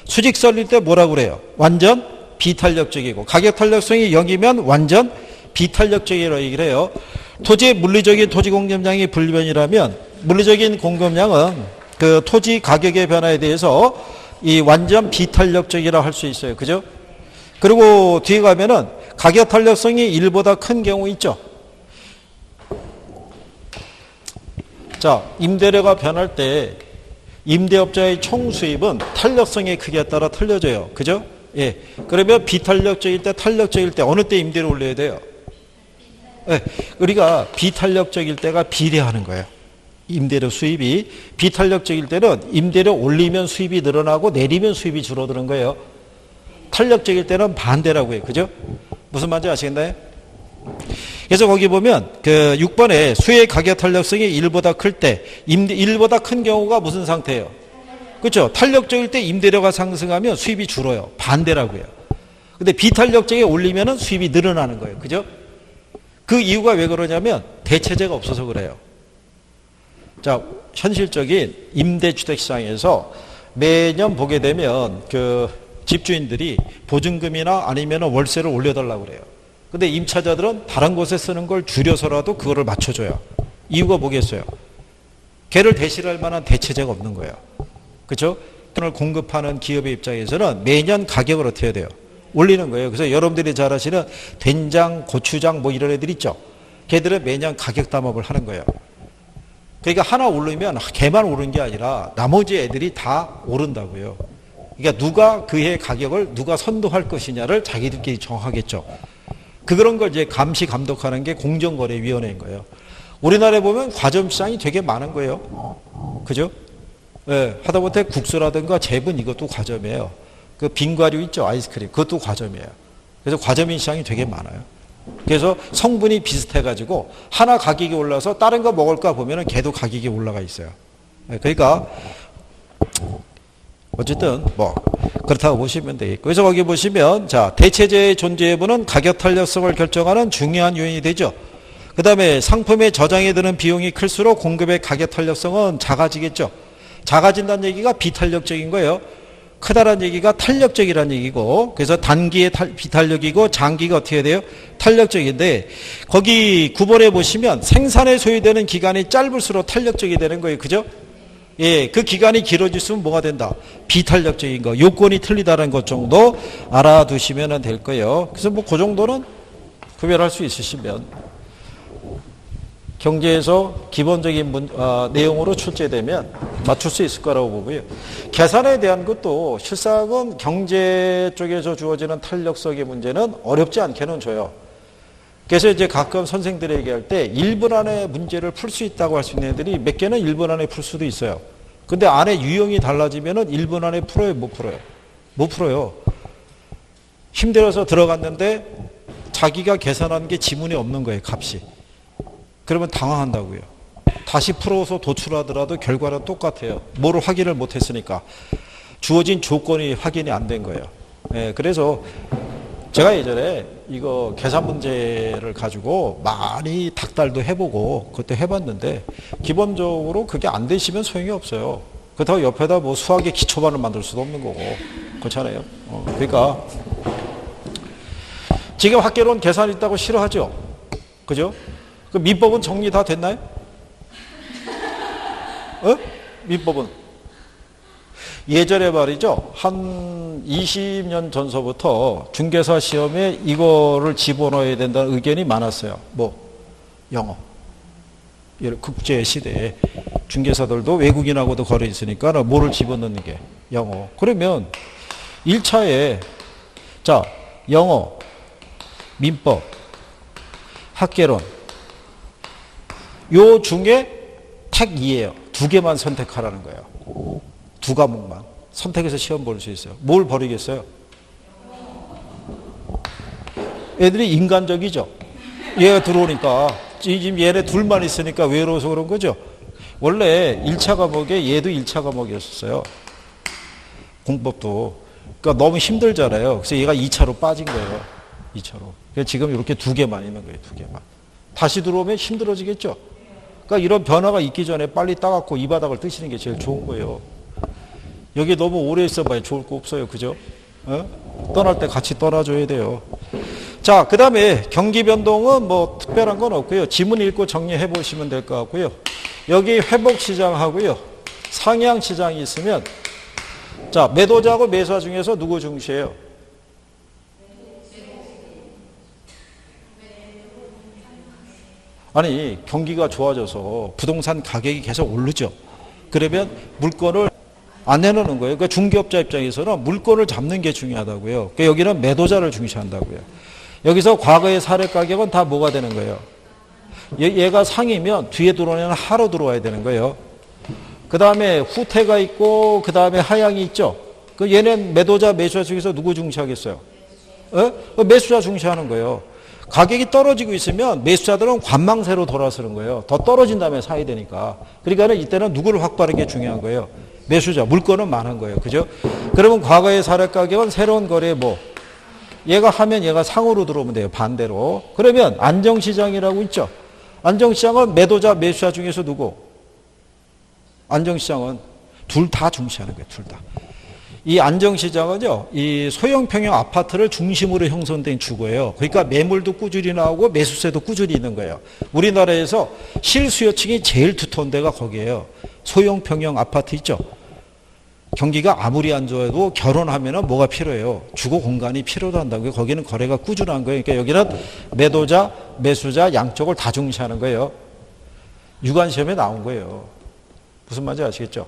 수직선일 때 뭐라고 그래요? 완전 비탄력적이고 가격 탄력성이 0이면 완전 비탄력적이라고 얘기를 해요. 토지의 물리적인 토지 공급량이 불변이라면 물리적인 공급량은 그 토지 가격의 변화에 대해서 이 완전 비탄력적이라고 할 수 있어요. 그죠? 그리고 뒤에 가면은 가격 탄력성이 1보다 큰 경우 있죠. 자, 임대료가 변할 때 임대업자의 총 수입은 탄력성의 크기에 따라 틀려져요. 그죠? 예. 그러면 비탄력적일 때, 탄력적일 때 어느 때 임대료 올려야 돼요? 예. 우리가 비탄력적일 때가 비례하는 거예요. 임대료 수입이. 비탄력적일 때는 임대료 올리면 수입이 늘어나고 내리면 수입이 줄어드는 거예요. 탄력적일 때는 반대라고 해요. 그죠? 무슨 말인지 아시겠나요? 그래서 거기 보면 그 6번에 수요의 가격 탄력성이 1보다 클 때 1보다 큰 경우가 무슨 상태예요? 그렇죠? 탄력적일 때 임대료가 상승하면 수입이 줄어요. 반대라고 해요. 근데 비탄력적에 올리면은 수입이 늘어나는 거예요. 그죠? 그 이유가 왜 그러냐면 대체제가 없어서 그래요. 자, 현실적인 임대주택 시장에서 매년 보게 되면 그 집주인들이 보증금이나 아니면 월세를 올려달라고 그래요. 근데 임차자들은 다른 곳에 쓰는 걸 줄여서라도 그거를 맞춰줘요. 이유가 뭐겠어요? 걔를 대신할 만한 대체제가 없는 거예요. 그렇죠? 돈을 공급하는 기업의 입장에서는 매년 가격을 어떻게 해야 돼요? 올리는 거예요. 그래서 여러분들이 잘 아시는 된장, 고추장 뭐 이런 애들 있죠? 걔들은 매년 가격 담합을 하는 거예요. 그러니까 하나 오르면 걔만 오른 게 아니라 나머지 애들이 다 오른다고요. 그러니까 누가 그해 가격을 누가 선도할 것이냐를 자기들끼리 정하겠죠. 그런 걸 이제 감시 감독하는 게 공정거래위원회인 거예요. 우리나라에 보면 과점시장이 되게 많은 거예요. 그죠? 예, 하다못해 국수라든가 잽은 이것도 과점이에요. 그 빙과류 있죠? 아이스크림. 그것도 과점이에요. 그래서 과점인 시장이 되게 많아요. 그래서 성분이 비슷해가지고 하나 가격이 올라서 다른 거 먹을까 보면은 걔도 가격이 올라가 있어요. 예, 그러니까 어쨌든 뭐 그렇다고 보시면 되겠고. 그래서 거기 보시면 자, 대체제의 존재 여부는 가격 탄력성을 결정하는 중요한 요인이 되죠. 그 다음에 상품의 저장에 드는 비용이 클수록 공급의 가격 탄력성은 작아지겠죠. 작아진다는 얘기가 비탄력적인 거예요. 크다라는 얘기가 탄력적이라는 얘기고, 그래서 단기의 비탄력이고 장기가 어떻게 돼요? 탄력적인데, 거기 9번에 보시면 생산에 소요되는 기간이 짧을수록 탄력적이 되는 거예요. 그죠? 예, 그 기간이 길어질수록 뭐가 된다? 비탄력적인 거, 요건이 틀리다는 것 정도 알아두시면 될 거예요. 그래서 뭐 그 정도는 구별할 수 있으시면. 경제에서 기본적인 내용으로 출제되면 맞출 수 있을 거라고 보고요. 계산에 대한 것도 실상은 경제 쪽에서 주어지는 탄력성의 문제는 어렵지 않게는 줘요. 그래서 이제 가끔 선생들이 얘기할 때 1분 안에 문제를 풀 수 있다고 할 수 있는 애들이 몇 개는 1분 안에 풀 수도 있어요. 근데 안에 유형이 달라지면은 1분 안에 풀어요? 못 풀어요? 못 풀어요. 힘들어서 들어갔는데 자기가 계산한 게 지문이 없는 거예요, 값이. 그러면 당황한다고요. 다시 풀어서 도출하더라도 결과는 똑같아요. 뭐를 확인을 못했으니까. 주어진 조건이 확인이 안 된 거예요. 예, 그래서 제가 예전에 이거 계산 문제를 가지고 많이 닥달도 해보고 그것도 해봤는데 기본적으로 그게 안 되시면 소용이 없어요. 그렇다고 옆에다 뭐 수학의 기초반을 만들 수도 없는 거고. 그렇잖아요. 그러니까 지금 학계론 계산이 있다고 싫어하죠. 그죠? 그 민법은 정리 다 됐나요? 민법은? 예전에 말이죠. 한 20년 전서부터 중개사 시험에 이거를 집어넣어야 된다는 의견이 많았어요. 뭐? 영어. 국제 시대에 중개사들도 외국인하고도 거래 있으니까 뭐를 집어넣는 게? 영어. 그러면 1차에 자, 영어, 민법, 학계론 요 중에 택 2예요. 두 개만 선택하라는 거예요. 두 과목만. 선택해서 시험 볼 수 있어요. 뭘 버리겠어요? 애들이 인간적이죠. 얘가 들어오니까 지금 얘네 둘만 있으니까 외로워서 그런 거죠. 원래 1차 과목에 얘도 1차 과목이었어요. 공법도. 그러니까 너무 힘들잖아요. 그래서 얘가 2차로 빠진 거예요. 2차로. 그래서 지금 이렇게 두 개만 있는 거예요. 두 개만. 다시 들어오면 힘들어지겠죠. 그러니까 이런 변화가 있기 전에 빨리 따갖고 이 바닥을 뜨시는 게 제일 좋은 거예요. 여기 너무 오래 있어봐야 좋을 거 없어요. 그죠? 떠날 때 같이 떠나줘야 돼요. 자, 그 다음에 경기 변동은 뭐 특별한 건 없고요. 지문 읽고 정리해 보시면 될 것 같고요. 여기 회복 시장하고요. 상향 시장이 있으면 자, 매도자하고 매수자 중에서 누구 중시해요? 아니, 경기가 좋아져서 부동산 가격이 계속 오르죠. 그러면 물건을 안 내놓는 거예요. 그러니까 중개업자 입장에서는 물건을 잡는 게 중요하다고요. 그러니까 여기는 매도자를 중시한다고요. 여기서 과거의 사례 가격은 다 뭐가 되는 거예요? 얘가 상이면 뒤에 들어오는 하로 들어와야 되는 거예요. 그 다음에 후퇴가 있고 그 다음에 하향이 있죠. 그 얘는 매도자, 매수자 중에서 누구 중시하겠어요? 매수자 중시하는 거예요. 가격이 떨어지고 있으면 매수자들은 관망세로 돌아서는 거예요. 더 떨어진 다음에 사야 되니까. 그러니까 이때는 누구를 확보하는 게 중요한 거예요. 매수자, 물건은 많은 거예요. 그죠? 그러면 과거의 사례 가격은 새로운 거래에 뭐? 얘가 하면 얘가 상으로 들어오면 돼요. 반대로. 그러면 안정시장이라고 있죠. 안정시장은 매도자, 매수자 중에서 누구? 안정시장은 둘 다 중시하는 거예요. 둘 다. 이 안정시장은요, 이 소형 평형 아파트를 중심으로 형성된 주거예요. 그러니까 매물도 꾸준히 나오고 매수세도 꾸준히 있는 거예요. 우리나라에서 실수요층이 제일 두터운 데가 거기에요. 소형 평형 아파트 있죠. 경기가 아무리 안 좋아도 결혼하면은 뭐가 필요해요? 주거 공간이 필요로 한다고요. 거기는 거래가 꾸준한 거예요. 그러니까 여기는 매도자, 매수자 양쪽을 다 중시하는 거예요. 유관 시험에 나온 거예요. 무슨 말인지 아시겠죠?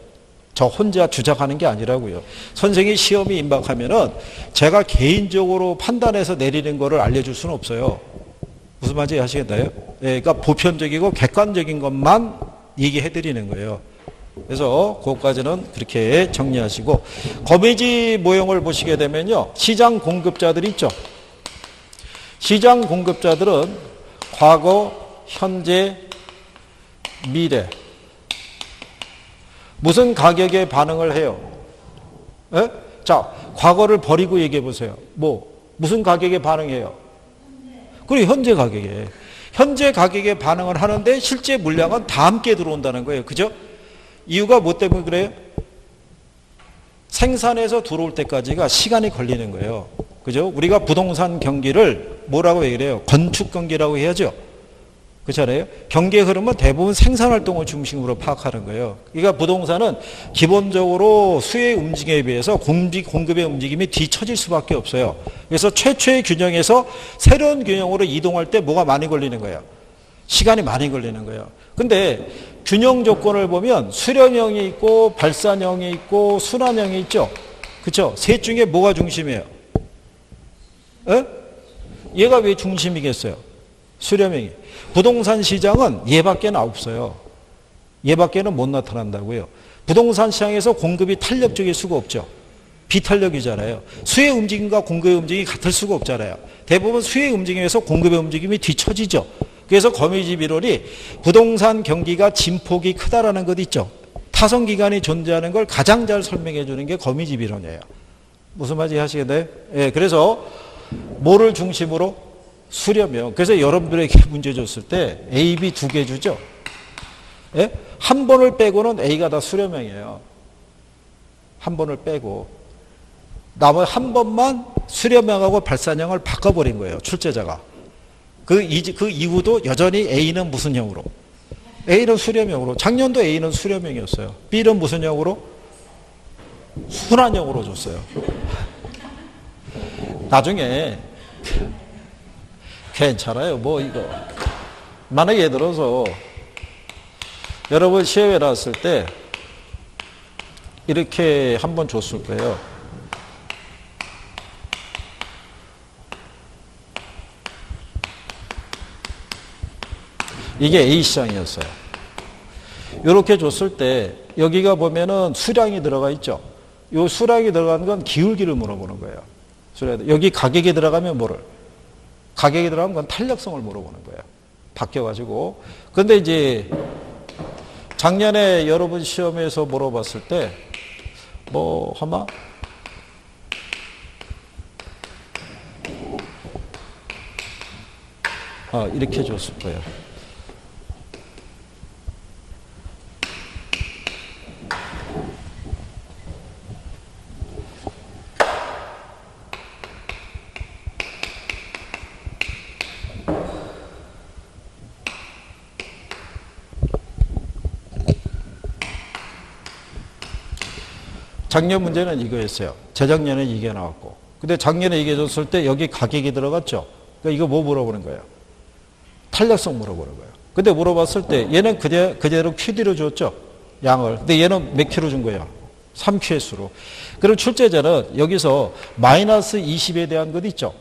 저 혼자 주장하는 게 아니라고요. 선생이 시험이 임박하면은 제가 개인적으로 판단해서 내리는 거를 알려줄 수는 없어요. 무슨 말인지 아시겠나요? 예, 그러니까 보편적이고 객관적인 것만 얘기해 드리는 거예요. 그래서 그것까지는 그렇게 정리하시고, 거미지 모형을 보시게 되면요, 시장 공급자들이 있죠. 시장 공급자들은 과거, 현재, 미래 무슨 가격에 반응을 해요? 에? 자, 과거를 버리고 얘기해 보세요. 무슨 가격에 반응해요? 그리고 현재 가격에. 현재 가격에 반응을 하는데 실제 물량은 다 함께 들어온다는 거예요. 그죠? 이유가 뭐 때문에 그래요? 생산해서 들어올 때까지가 시간이 걸리는 거예요. 그죠? 우리가 부동산 경기를 뭐라고 얘기를 해요? 건축 경기라고 해야죠. 그렇잖아요. 경기의 흐름은 대부분 생산활동을 중심으로 파악하는 거예요. 그러니까 부동산은 기본적으로 수요의 움직임에 비해서 공급의 움직임이 뒤처질 수밖에 없어요. 그래서 최초의 균형에서 새로운 균형으로 이동할 때 뭐가 많이 걸리는 거예요? 시간이 많이 걸리는 거예요. 근데 균형 조건을 보면 수렴형이 있고 발산형이 있고 순환형이 있죠. 그렇죠? 셋 중에 뭐가 중심이에요? 에? 얘가 왜 중심이겠어요? 수렴형이. 부동산 시장은 얘밖에는 없어요. 얘밖에는 못 나타난다고요. 부동산 시장에서 공급이 탄력적일 수가 없죠. 비탄력이잖아요. 수의 움직임과 공급의 움직임이 같을 수가 없잖아요. 대부분 수의 움직임에서 공급의 움직임이 뒤처지죠. 그래서 거미집 이론이 부동산 경기가 진폭이 크다라는 것 있죠. 타성기간이 존재하는 걸 가장 잘 설명해 주는 게 거미집 이론이에요. 무슨 말인지 하시겠나요? 예, 그래서 뭐를 중심으로? 수렴형. 그래서 여러분들에게 문제 줬을 때 A, B 두 개 주죠. 예? 한 번을 빼고는 A가 다 수렴형이에요. 한 번을 빼고. 나머지 한 번만 수렴형하고 발산형을 바꿔버린 거예요. 출제자가. 그 이후도 여전히 A는 무슨 형으로? A는 수렴형으로. 작년도 A는 수렴형이었어요. B는 무슨 형으로? 순환형으로 줬어요. 나중에 괜찮아요. 이거. 만약에 예를 들어서 여러분 시험에 나왔을 때 이렇게 한번 줬을 거예요. 이게 A시장이었어요. 이렇게 줬을 때 여기가 보면은 수량이 들어가 있죠. 이 수량이 들어가는 건 기울기를 물어보는 거예요. 여기 가격이 들어가면 뭐를? 가격이 들어가면 그건 탄력성을 물어보는 거예요. 바뀌어가지고. 근데 이제 작년에 여러분 시험에서 물어봤을 때 아마 이렇게 줬을 거예요. 작년 문제는 이거였어요. 재작년에 이게 나왔고. 근데 작년에 이게 줬을 때 여기 가격이 들어갔죠. 그러니까 이거 뭐 물어보는 거예요? 탄력성 물어보는 거예요. 근데 물어봤을 때 얘는 그대로 QD로 줬죠. 양을. 근데 얘는 몇 킬로 준 거예요? 3QS로. 그럼 출제자는 여기서 마이너스 20에 대한 것 있죠.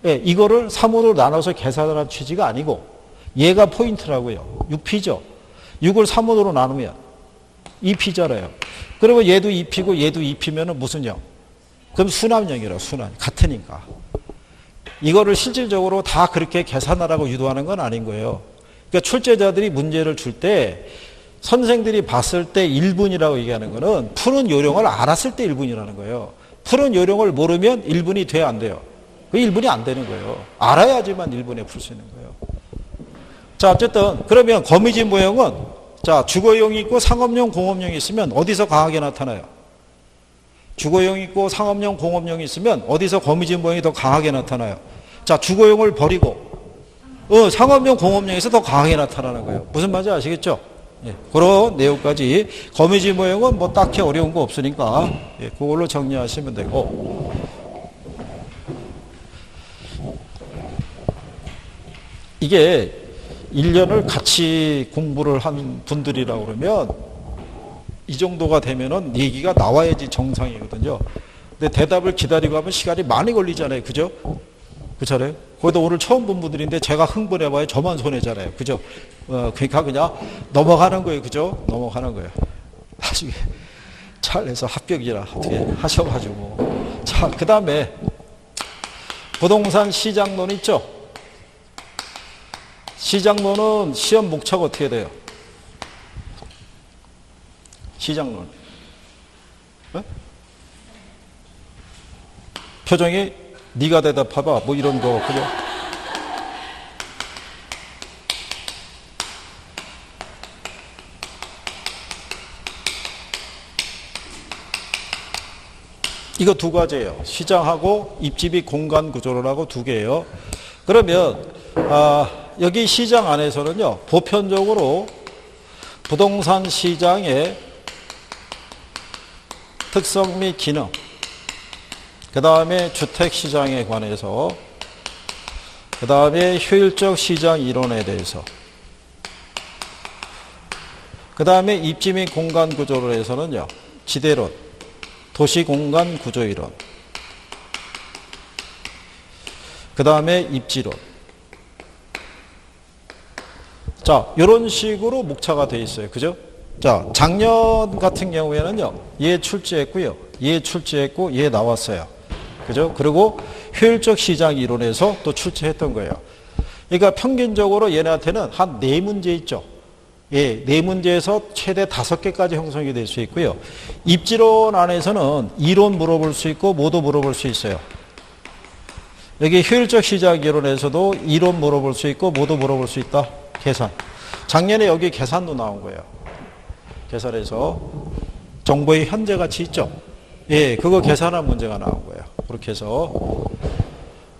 예, 이거를 3으로 나눠서 계산하는 취지가 아니고 얘가 포인트라고요. 6P죠. 6을 3으로 나누면 2P잖아요. 그러면 얘도 2P고 얘도 2P면은 무슨 형? 그럼 순환형이라 순환. 같으니까. 이거를 실질적으로 다 그렇게 계산하라고 유도하는 건 아닌 거예요. 그러니까 출제자들이 문제를 줄 때 선생들이 봤을 때 1분이라고 얘기하는 거는 푸는 요령을 알았을 때 1분이라는 거예요. 푸는 요령을 모르면 1분이 돼야 안 돼요. 그 1분이 안 되는 거예요. 알아야지만 1분에 풀 수 있는 거예요. 자, 어쨌든 그러면 거미집 모형은 자, 주거용이 있고 상업용, 공업용이 있으면 어디서 강하게 나타나요? 주거용이 있고 상업용, 공업용이 있으면 어디서 거미줄 모양이 더 강하게 나타나요? 자, 주거용을 버리고 상업용, 공업용에서 더 강하게 나타나는 거예요. 무슨 말인지 아시겠죠? 예, 그런 내용까지 거미줄 모양은 뭐 딱히 어려운 거 없으니까 예, 그걸로 정리하시면 되고 이게 1년을 같이 공부를 한 분들이라고 그러면 이 정도가 되면은 얘기가 나와야지 정상이거든요. 근데 대답을 기다리고 하면 시간이 많이 걸리잖아요. 그죠? 그렇잖아요. 거기다 오늘 처음 본 분들인데 제가 흥분해봐야 저만 손해잖아요. 그죠? 그러니까 그냥 넘어가는 거예요. 그죠? 넘어가는 거예요. 나중에 잘해서 합격이라 어떻게 하셔가지고. 자, 그 다음에 부동산 시장론 있죠? 시장론은 시험 목차가 어떻게 돼요? 시장론. 네? 표정이 네가 대답해봐. 뭐 이런 거. 그죠? 이거 두 가지예요. 시장하고 입지비 공간 구조론하고 두 개예요. 그러면 여기 시장 안에서는요. 보편적으로 부동산 시장의 특성 및 기능, 그 다음에 주택시장에 관해서, 그 다음에 효율적 시장 이론에 대해서, 그 다음에 입지 및 공간 구조론에서는요. 지대론, 도시공간 구조이론, 그 다음에 입지론. 자, 이런 식으로 목차가 되어 있어요. 그죠? 자, 작년 같은 경우에는요, 얘 출제했고요, 얘 출제했고, 얘 나왔어요. 그죠? 그리고 효율적 시장 이론에서 또 출제했던 거예요. 그러니까 평균적으로 얘네한테는 한 4문제 있죠. 예, 4문제에서 최대 5개까지 형성이 될 수 있고요. 입지론 안에서는 이론 물어볼 수 있고, 모두 물어볼 수 있어요. 여기 효율적 시장 이론에서도 이론 물어볼 수 있고, 모두 물어볼 수 있다. 계산. 작년에 여기 계산도 나온 거예요. 계산에서 정보의 현재 가치 있죠? 예, 그거 계산한 문제가 나온 거예요. 그렇게 해서.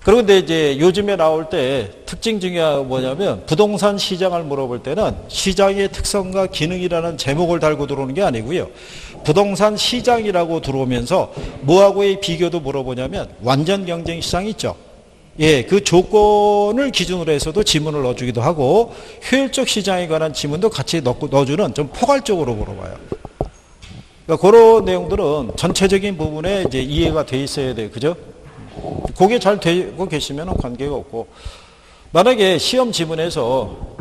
그런데 이제 요즘에 나올 때 특징 중에 뭐냐면 부동산 시장을 물어볼 때는 시장의 특성과 기능이라는 제목을 달고 들어오는 게 아니고요. 부동산 시장이라고 들어오면서 뭐하고의 비교도 물어보냐면 완전 경쟁 시장 있죠? 예, 그 조건을 기준으로 해서도 지문을 넣어주기도 하고 효율적 시장에 관한 지문도 같이 넣어주는 좀 포괄적으로 물어봐요. 그러니까 그런 내용들은 전체적인 부분에 이제 이해가 돼 있어야 돼요. 그죠? 그게 잘 되고 계시면 관계가 없고. 만약에 시험 지문에서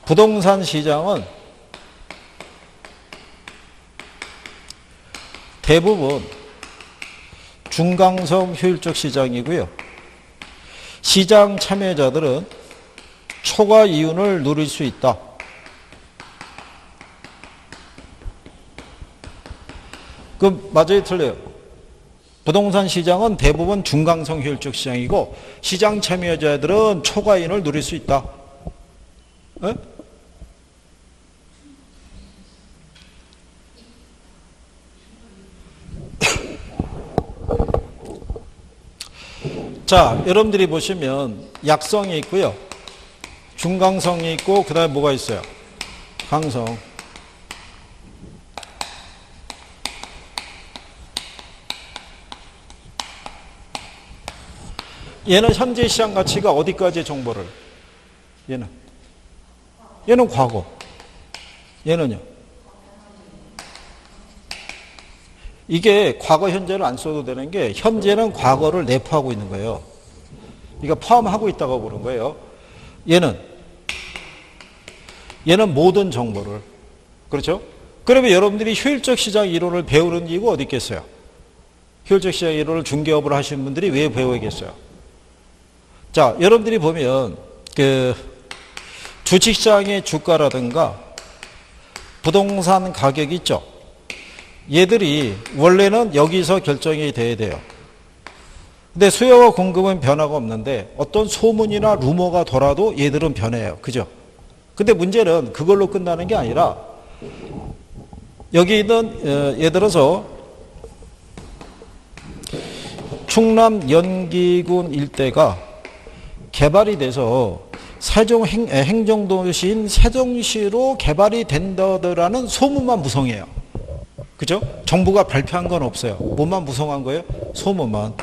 부동산 시장은 대부분 중강성 효율적 시장이고요. 시장 참여자들은 초과 이윤을 누릴 수 있다. 그 맞아요, 틀려요? 부동산 시장은 대부분 중강성 효율적 시장이고 시장 참여자들은 초과 이윤을 누릴 수 있다. 에? 자, 여러분들이 보시면 약성이 있고요. 중강성이 있고 그 다음에 뭐가 있어요? 강성. 얘는 현재 시장 가치가 어디까지의 정보를? 얘는 과거. 얘는요? 이게 과거 현재를 안 써도 되는 게 현재는 과거를 내포하고 있는 거예요. 그러니까 포함하고 있다고 보는 거예요. 얘는 모든 정보를. 그렇죠? 그러면 여러분들이 효율적 시장 이론을 배우는 이유가 어디 있겠어요? 효율적 시장 이론을 중개업을 하시는 분들이 왜 배워야겠어요? 자, 여러분들이 보면 그 주식시장의 주가라든가 부동산 가격 있죠? 얘들이 원래는 여기서 결정이 돼야 돼요. 근데 수요와 공급은 변화가 없는데 어떤 소문이나 루머가 돌아도 얘들은 변해요. 그죠? 근데 문제는 그걸로 끝나는 게 아니라 여기 있는 예를 들어서 충남 연기군 일대가 개발이 돼서 세종 행정도시인 세종시로 개발이 된다더라는 소문만 무성해요. 그죠? 정부가 발표한 건 없어요. 뭐만 무성한 거예요? 소문만.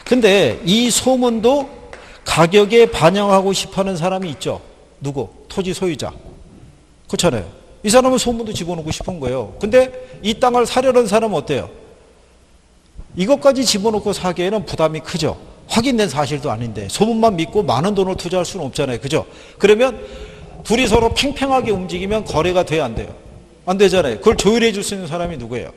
근데 이 소문도 가격에 반영하고 싶어하는 사람이 있죠. 누구? 토지 소유자. 그렇잖아요. 이 사람은 소문도 집어넣고 싶은 거예요. 근데 이 땅을 사려는 사람은 어때요? 이것까지 집어넣고 사기에는 부담이 크죠. 확인된 사실도 아닌데 소문만 믿고 많은 돈을 투자할 수는 없잖아요. 그죠? 그러면 둘이 서로 팽팽하게 움직이면 거래가 돼야 안 돼요? 안 되잖아요. 그걸 조율해 줄 수 있는 사람이 누구예요?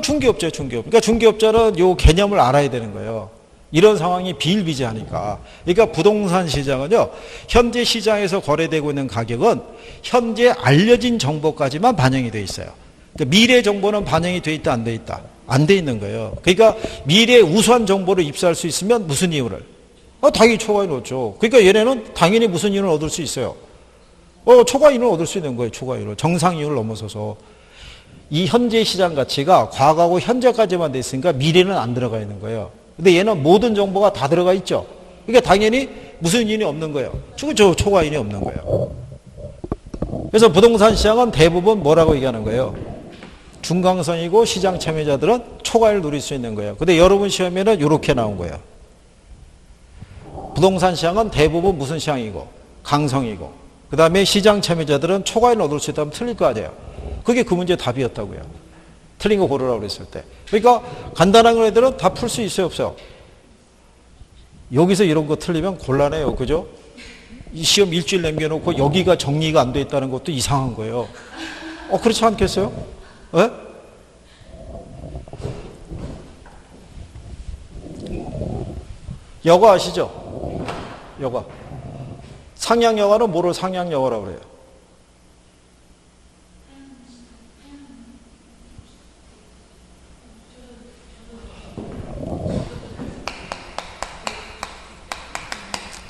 중개업자예요. 중개업. 그러니까 중개업자는 요 개념을 알아야 되는 거예요. 이런 상황이 비일비재하니까. 그러니까 부동산 시장은요, 현재 시장에서 거래되고 있는 가격은 현재 알려진 정보까지만 반영이 돼 있어요. 그러니까 미래 정보는 반영이 돼 있다, 안 돼 있다? 안 돼 있는 거예요. 그러니까 미래의 우수한 정보를 입수할 수 있으면 무슨 이유를? 당연히 초과이익을 얻죠. 그러니까 얘네는 당연히 무슨 이익을 얻을 수 있어요. 초과이익을 얻을 수 있는 거예요. 초과이익을. 정상이익을 넘어서서. 이 현재 시장 가치가 과거하고 현재까지만 돼 있으니까 미래는 안 들어가 있는 거예요. 근데 얘는 모든 정보가 다 들어가 있죠. 그러니까 당연히 무슨 이익이 없는 거예요. 초과이익이 없는 거예요. 그래서 부동산 시장은 대부분 뭐라고 얘기하는 거예요? 중강성이고 시장 참여자들은 초과이익을 누릴 수 있는 거예요. 근데 여러분 시험에는 이렇게 나온 거예요. 부동산 시장은 대부분 무슨 시장이고? 강성이고. 그 다음에 시장 참여자들은 초과이익을 얻을 수 있다면 틀릴 거 아니에요. 그게 그 문제의 답이었다고요. 틀린 거 고르라고 그랬을 때. 그러니까 간단한 애들은 다 풀 수 있어요, 없어요? 여기서 이런 거 틀리면 곤란해요. 그죠? 이 시험 일주일 남겨놓고 여기가 정리가 안 돼 있다는 것도 이상한 거예요. 그렇지 않겠어요? 네? 여과 아시죠? 여과. 상향 여과는 뭐를 상향 여과라고 그래요?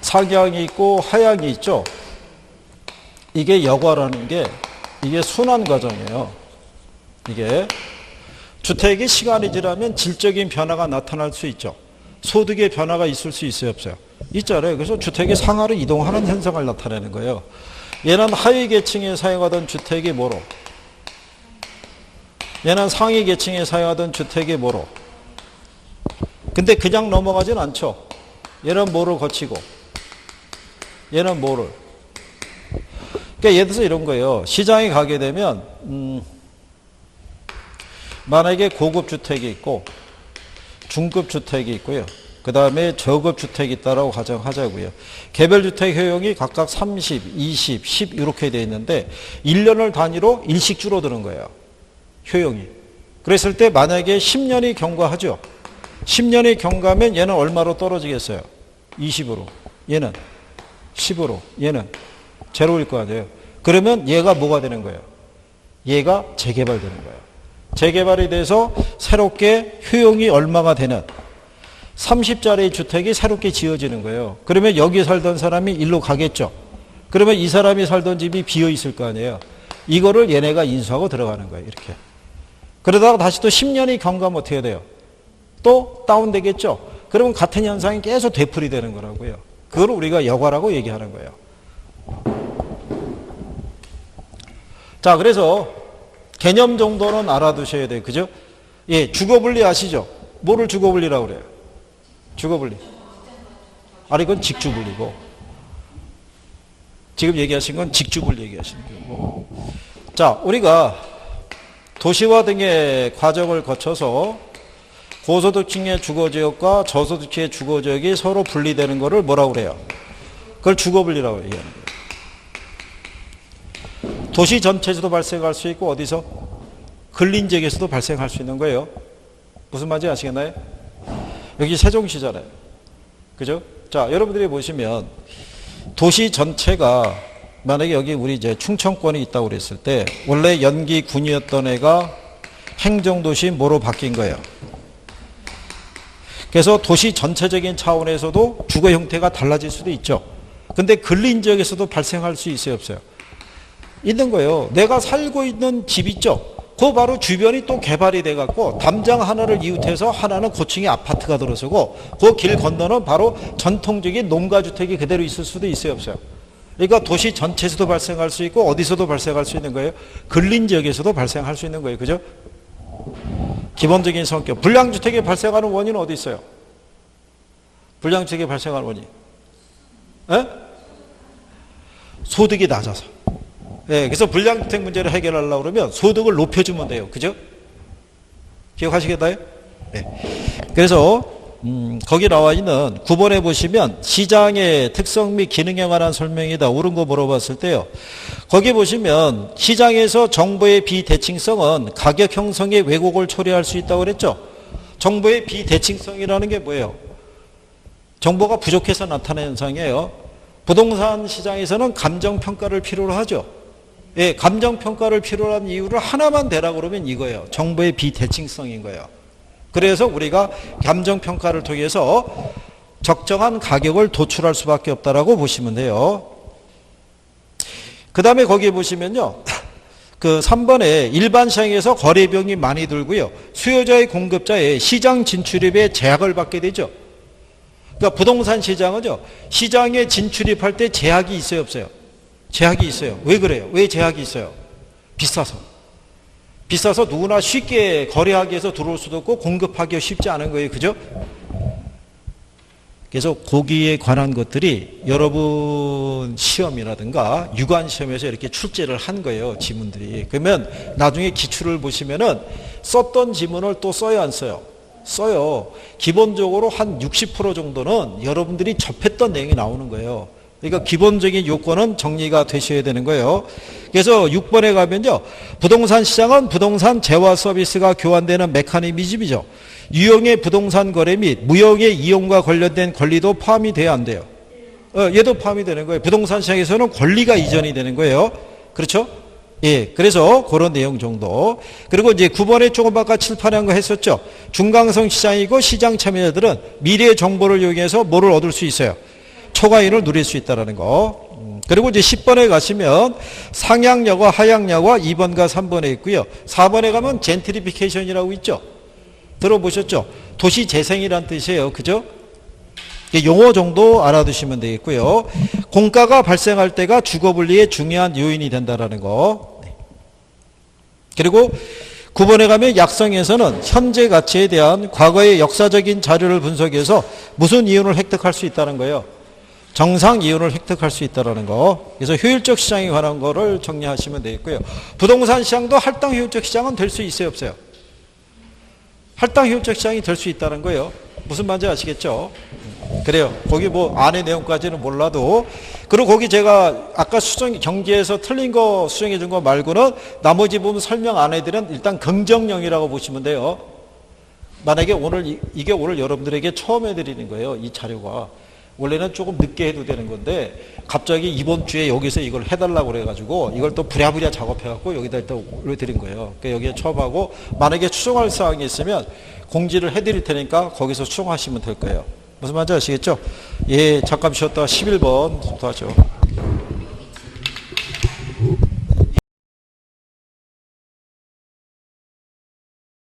상향이 있고 하향이 있죠. 이게 여과라는 게 이게 순환 과정이에요. 이게 주택이 시간이 지나면 질적인 변화가 나타날 수 있죠. 소득의 변화가 있을 수 있어요, 없어요? 있잖아요. 그래서 주택이 상하로 이동하는 현상을 나타내는 거예요. 얘는 하위 계층에 사용하던 주택이 뭐로? 얘는 상위 계층에 사용하던 주택이 뭐로? 근데 그냥 넘어가진 않죠. 얘는 뭐를 거치고 얘는 뭐를? 그러니까 예를 들어서 이런 거예요. 시장에 가게 되면 만약에 고급 주택이 있고 중급 주택이 있고요. 그 다음에 저급 주택이 있다라고 가정하자고요. 개별 주택 효용이 각각 30, 20, 10 이렇게 되어 있는데 1년을 단위로 일씩 줄어드는 거예요. 효용이. 그랬을 때 만약에 10년이 경과하죠. 10년이 경과하면 얘는 얼마로 떨어지겠어요? 20으로. 얘는 10으로. 얘는 제로일 거 아니에요. 그러면 얘가 뭐가 되는 거예요? 얘가 재개발되는 거예요. 재개발이 돼서 새롭게 효용이 얼마가 되는 30짜리 주택이 새롭게 지어지는 거예요. 그러면 여기 살던 사람이 일로 가겠죠. 그러면 이 사람이 살던 집이 비어 있을 거 아니에요. 이거를 얘네가 인수하고 들어가는 거예요. 이렇게. 그러다가 다시 또 10년이 경과하면 어떻게 돼요? 또 다운되겠죠. 그러면 같은 현상이 계속 되풀이 되는 거라고요. 그걸 우리가 여과라고 얘기하는 거예요. 자, 그래서 개념 정도는 알아두셔야 돼요. 그죠? 예, 주거분리 아시죠? 뭐를 주거분리라고 그래요? 주거분리. 아니, 그건 직주분리고. 지금 얘기하신 건 직주분리 얘기하시는 거고. 자, 우리가 도시화 등의 과정을 거쳐서 고소득층의 주거지역과 저소득층의 주거지역이 서로 분리되는 것을 뭐라고 그래요? 그걸 주거분리라고 얘기하는 거예요. 도시 전체에서도 발생할 수 있고 어디서? 근린지역에서도 발생할 수 있는 거예요. 무슨 말인지 아시겠나요? 여기 세종시잖아요. 그죠? 자, 여러분들이 보시면 도시 전체가 만약에 여기 우리 이제 충청권이 있다고 그랬을 때 원래 연기군이었던 애가 행정도시 뭐로 바뀐 거예요? 그래서 도시 전체적인 차원에서도 주거 형태가 달라질 수도 있죠. 근데 근린 지역에서도 발생할 수 있어요, 없어요? 있는 거예요. 내가 살고 있는 집 있죠? 그 바로 주변이 또 개발이 돼갖고 담장 하나를 이웃해서 하나는 고층의 아파트가 들어서고 그 길 건너는 바로 전통적인 농가주택이 그대로 있을 수도 있어요, 없어요? 그러니까 도시 전체에서도 발생할 수 있고 어디서도 발생할 수 있는 거예요. 근린 지역에서도 발생할 수 있는 거예요. 그죠? 기본적인 성격. 불량주택이 발생하는 원인은 어디 있어요? 불량주택이 발생하는 원인. 에? 소득이 낮아서. 예, 그래서 불량주택 문제를 해결하려고 그러면 소득을 높여주면 돼요. 그죠? 기억하시겠나요? 네. 그래서 거기 나와 있는 9번에 보시면 시장의 특성 및 기능에 관한 설명이다. 옳은 거 물어봤을 때요. 거기 보시면 시장에서 정보의 비대칭성은 가격 형성의 왜곡을 초래할 수 있다고 그랬죠. 정보의 비대칭성이라는 게 뭐예요? 정보가 부족해서 나타나는 현상이에요. 부동산 시장에서는 감정평가를 필요로 하죠. 예, 감정평가를 필요로 한 이유를 하나만 대라고 그러면 이거예요. 정보의 비대칭성인 거예요. 그래서 우리가 감정평가를 통해서 적정한 가격을 도출할 수밖에 없다라고 보시면 돼요. 그 다음에 거기에 보시면요. 그 3번에 일반 시장에서 거래 비용이 많이 들고요. 수요자의 공급자의 시장 진출입에 제약을 받게 되죠. 그러니까 부동산 시장은요. 시장에 진출입할 때 제약이 있어요, 없어요? 제약이 있어요. 왜 그래요? 왜 제약이 있어요? 비싸서. 비싸서 누구나 쉽게 거래하기 위해서 들어올 수도 없고 공급하기가 쉽지 않은 거예요. 그죠? 그래서 거기에 관한 것들이 여러분 시험이라든가 유관 시험에서 이렇게 출제를 한 거예요. 지문들이. 그러면 나중에 기출을 보시면은 썼던 지문을 또 써요, 안 써요? 써요. 기본적으로 한 60% 정도는 여러분들이 접했던 내용이 나오는 거예요. 그러니까 기본적인 요건은 정리가 되셔야 되는 거예요. 그래서 6번에 가면요. 부동산 시장은 부동산 재화 서비스가 교환되는 메커니즘이죠. 유형의 부동산 거래 및 무형의 이용과 관련된 권리도 포함이 돼야 안 돼요. 얘도 포함이 되는 거예요. 부동산 시장에서는 권리가 이전이 되는 거예요. 그렇죠? 예, 그래서 그런 내용 정도. 그리고 이제 9번에 조금 아까 칠판한 거 했었죠. 중강성 시장이고 시장 참여자들은 미래의 정보를 이용해서 뭐를 얻을 수 있어요? 초과이익을 누릴 수 있다는 거. 그리고 이제 10번에 가시면 상향야과 하향야과 2번과 3번에 있고요. 4번에 가면 젠트리피케이션이라고 있죠. 들어보셨죠? 도시 재생이란 뜻이에요. 그죠? 용어 정도 알아두시면 되겠고요. 공가가 발생할 때가 주거분리의 중요한 요인이 된다는 거. 그리고 9번에 가면 약성에서는 현재 가치에 대한 과거의 역사적인 자료를 분석해서 무슨 이윤을 획득할 수 있다는 거예요. 정상 이윤을 획득할 수 있다는 거. 그래서 효율적 시장에 관한 거를 정리하시면 되겠고요. 부동산 시장도 할당 효율적 시장은 될 수 있어요, 없어요? 할당 효율적 시장이 될 수 있다는 거예요. 무슨 말인지 아시겠죠? 그래요. 거기 뭐 안의 내용까지는 몰라도. 그리고 거기 제가 아까 경제에서 틀린 거 수정해 준 거 말고는 나머지 부분 설명 안 해드린 일단 긍정형이라고 보시면 돼요. 만약에 이게 오늘 여러분들에게 처음 해드리는 거예요. 이 자료가. 원래는 조금 늦게 해도 되는 건데 갑자기 이번 주에 여기서 이걸 해달라고 그래가지고 이걸 또 부랴부랴 작업해갖고 여기다 일단 올려드린 거예요. 그러니까 여기에 처음 하고 만약에 추정할 사항이 있으면 공지를 해드릴 테니까 거기서 추정하시면 될 거예요. 무슨 말인지 아시겠죠? 예, 잠깐 쉬었다가 11번부터 하죠.